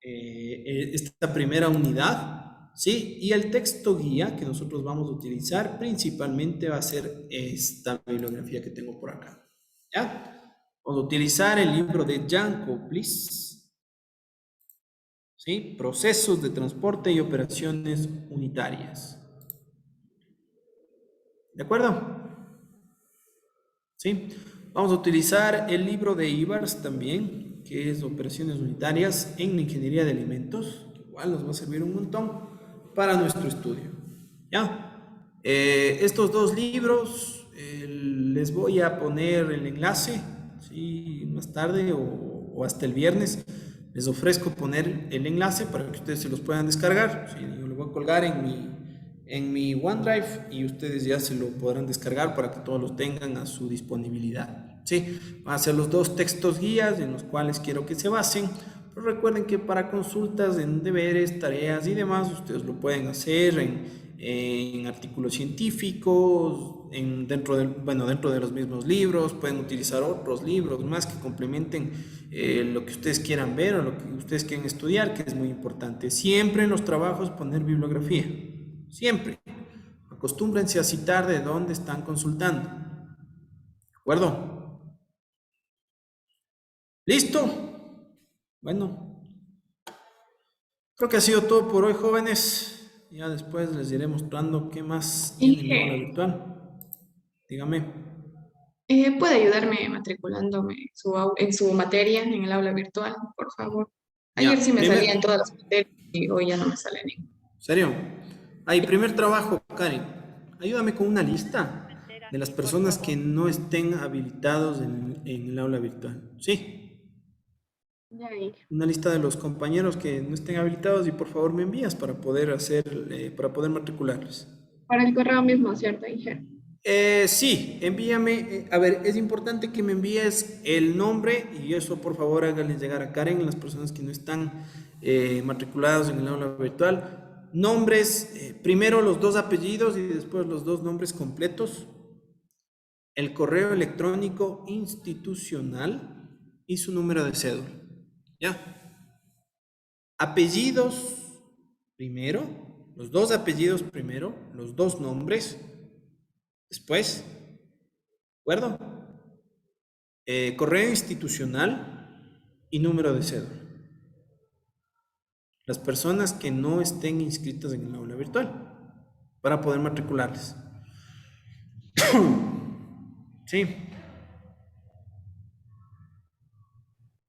Esta primera unidad, ¿sí? Y el texto guía que nosotros vamos a utilizar principalmente va a ser esta bibliografía que tengo por acá. ¿Ya? Vamos a utilizar el libro de Jan Koplis, ¿sí? Procesos de transporte y operaciones unitarias. ¿De acuerdo? ¿Sí? Vamos a utilizar el libro de Ibars también, que es Operaciones unitarias en la ingeniería de alimentos, que igual nos va a servir un montón para nuestro estudio. ¿Ya? Estos dos libros les voy a poner el enlace. Sí, más tarde o hasta el viernes les ofrezco poner el enlace para que ustedes se los puedan descargar. Sí, yo lo voy a colgar en mi OneDrive y ustedes ya se lo podrán descargar para que todos los tengan a su disponibilidad. Sí, van a ser los dos textos guías en los cuales quiero que se basen. Pero recuerden que para consultas en deberes, tareas y demás, ustedes lo pueden hacer en artículos científicos, dentro de los mismos libros. Pueden utilizar otros libros más que complementen lo que ustedes quieran ver o lo que ustedes quieran estudiar, que es muy importante. Siempre en los trabajos poner bibliografía, siempre. Acostúmbrense a citar de dónde están consultando. ¿De acuerdo? ¿Listo? Bueno, creo que ha sido todo por hoy, jóvenes. Ya después les iré mostrando qué más tiene el aula virtual. Dígame. ¿Puede ayudarme matriculándome en su materia en el aula virtual, por favor? Ayer sí me salían todas las materias y hoy ya no me sale ninguna. ¿Serio? Ahí, primer trabajo, Karen. Ayúdame con una lista de las personas que no estén habilitados en el aula virtual. ¿Sí? Una lista de los compañeros que no estén habilitados y por favor me envías para poder matricularlos. Para el correo mismo, ¿cierto, Inge? Sí, envíame. A ver, es importante que me envíes el nombre y eso por favor háganle llegar a Karen, las personas que no están matriculados en el aula virtual. Nombres, primero los dos apellidos y después los dos nombres completos. El correo electrónico institucional y su número de cédula. ¿Ya? Apellidos primero, los dos apellidos primero, los dos nombres después, ¿de acuerdo? Correo institucional y número de cédula. Las personas que no estén inscritas en el aula virtual para poder matricularles. Sí.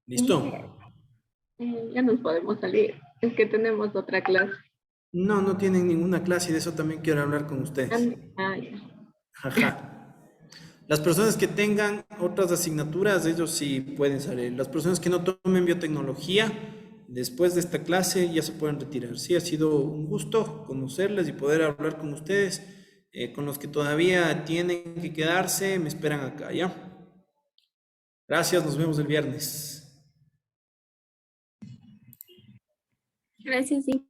¿Listo? Ya nos podemos salir. Es que tenemos otra clase. No tienen ninguna clase y de eso también quiero hablar con ustedes. Ya. Ajá. Las personas que tengan otras asignaturas, ellos sí pueden salir. Las personas que no tomen biotecnología, después de esta clase ya se pueden retirar. Sí, ha sido un gusto conocerles y poder hablar con ustedes. Con los que todavía tienen que quedarse, me esperan acá, ¿ya? Gracias, nos vemos el viernes. Gracias, sí.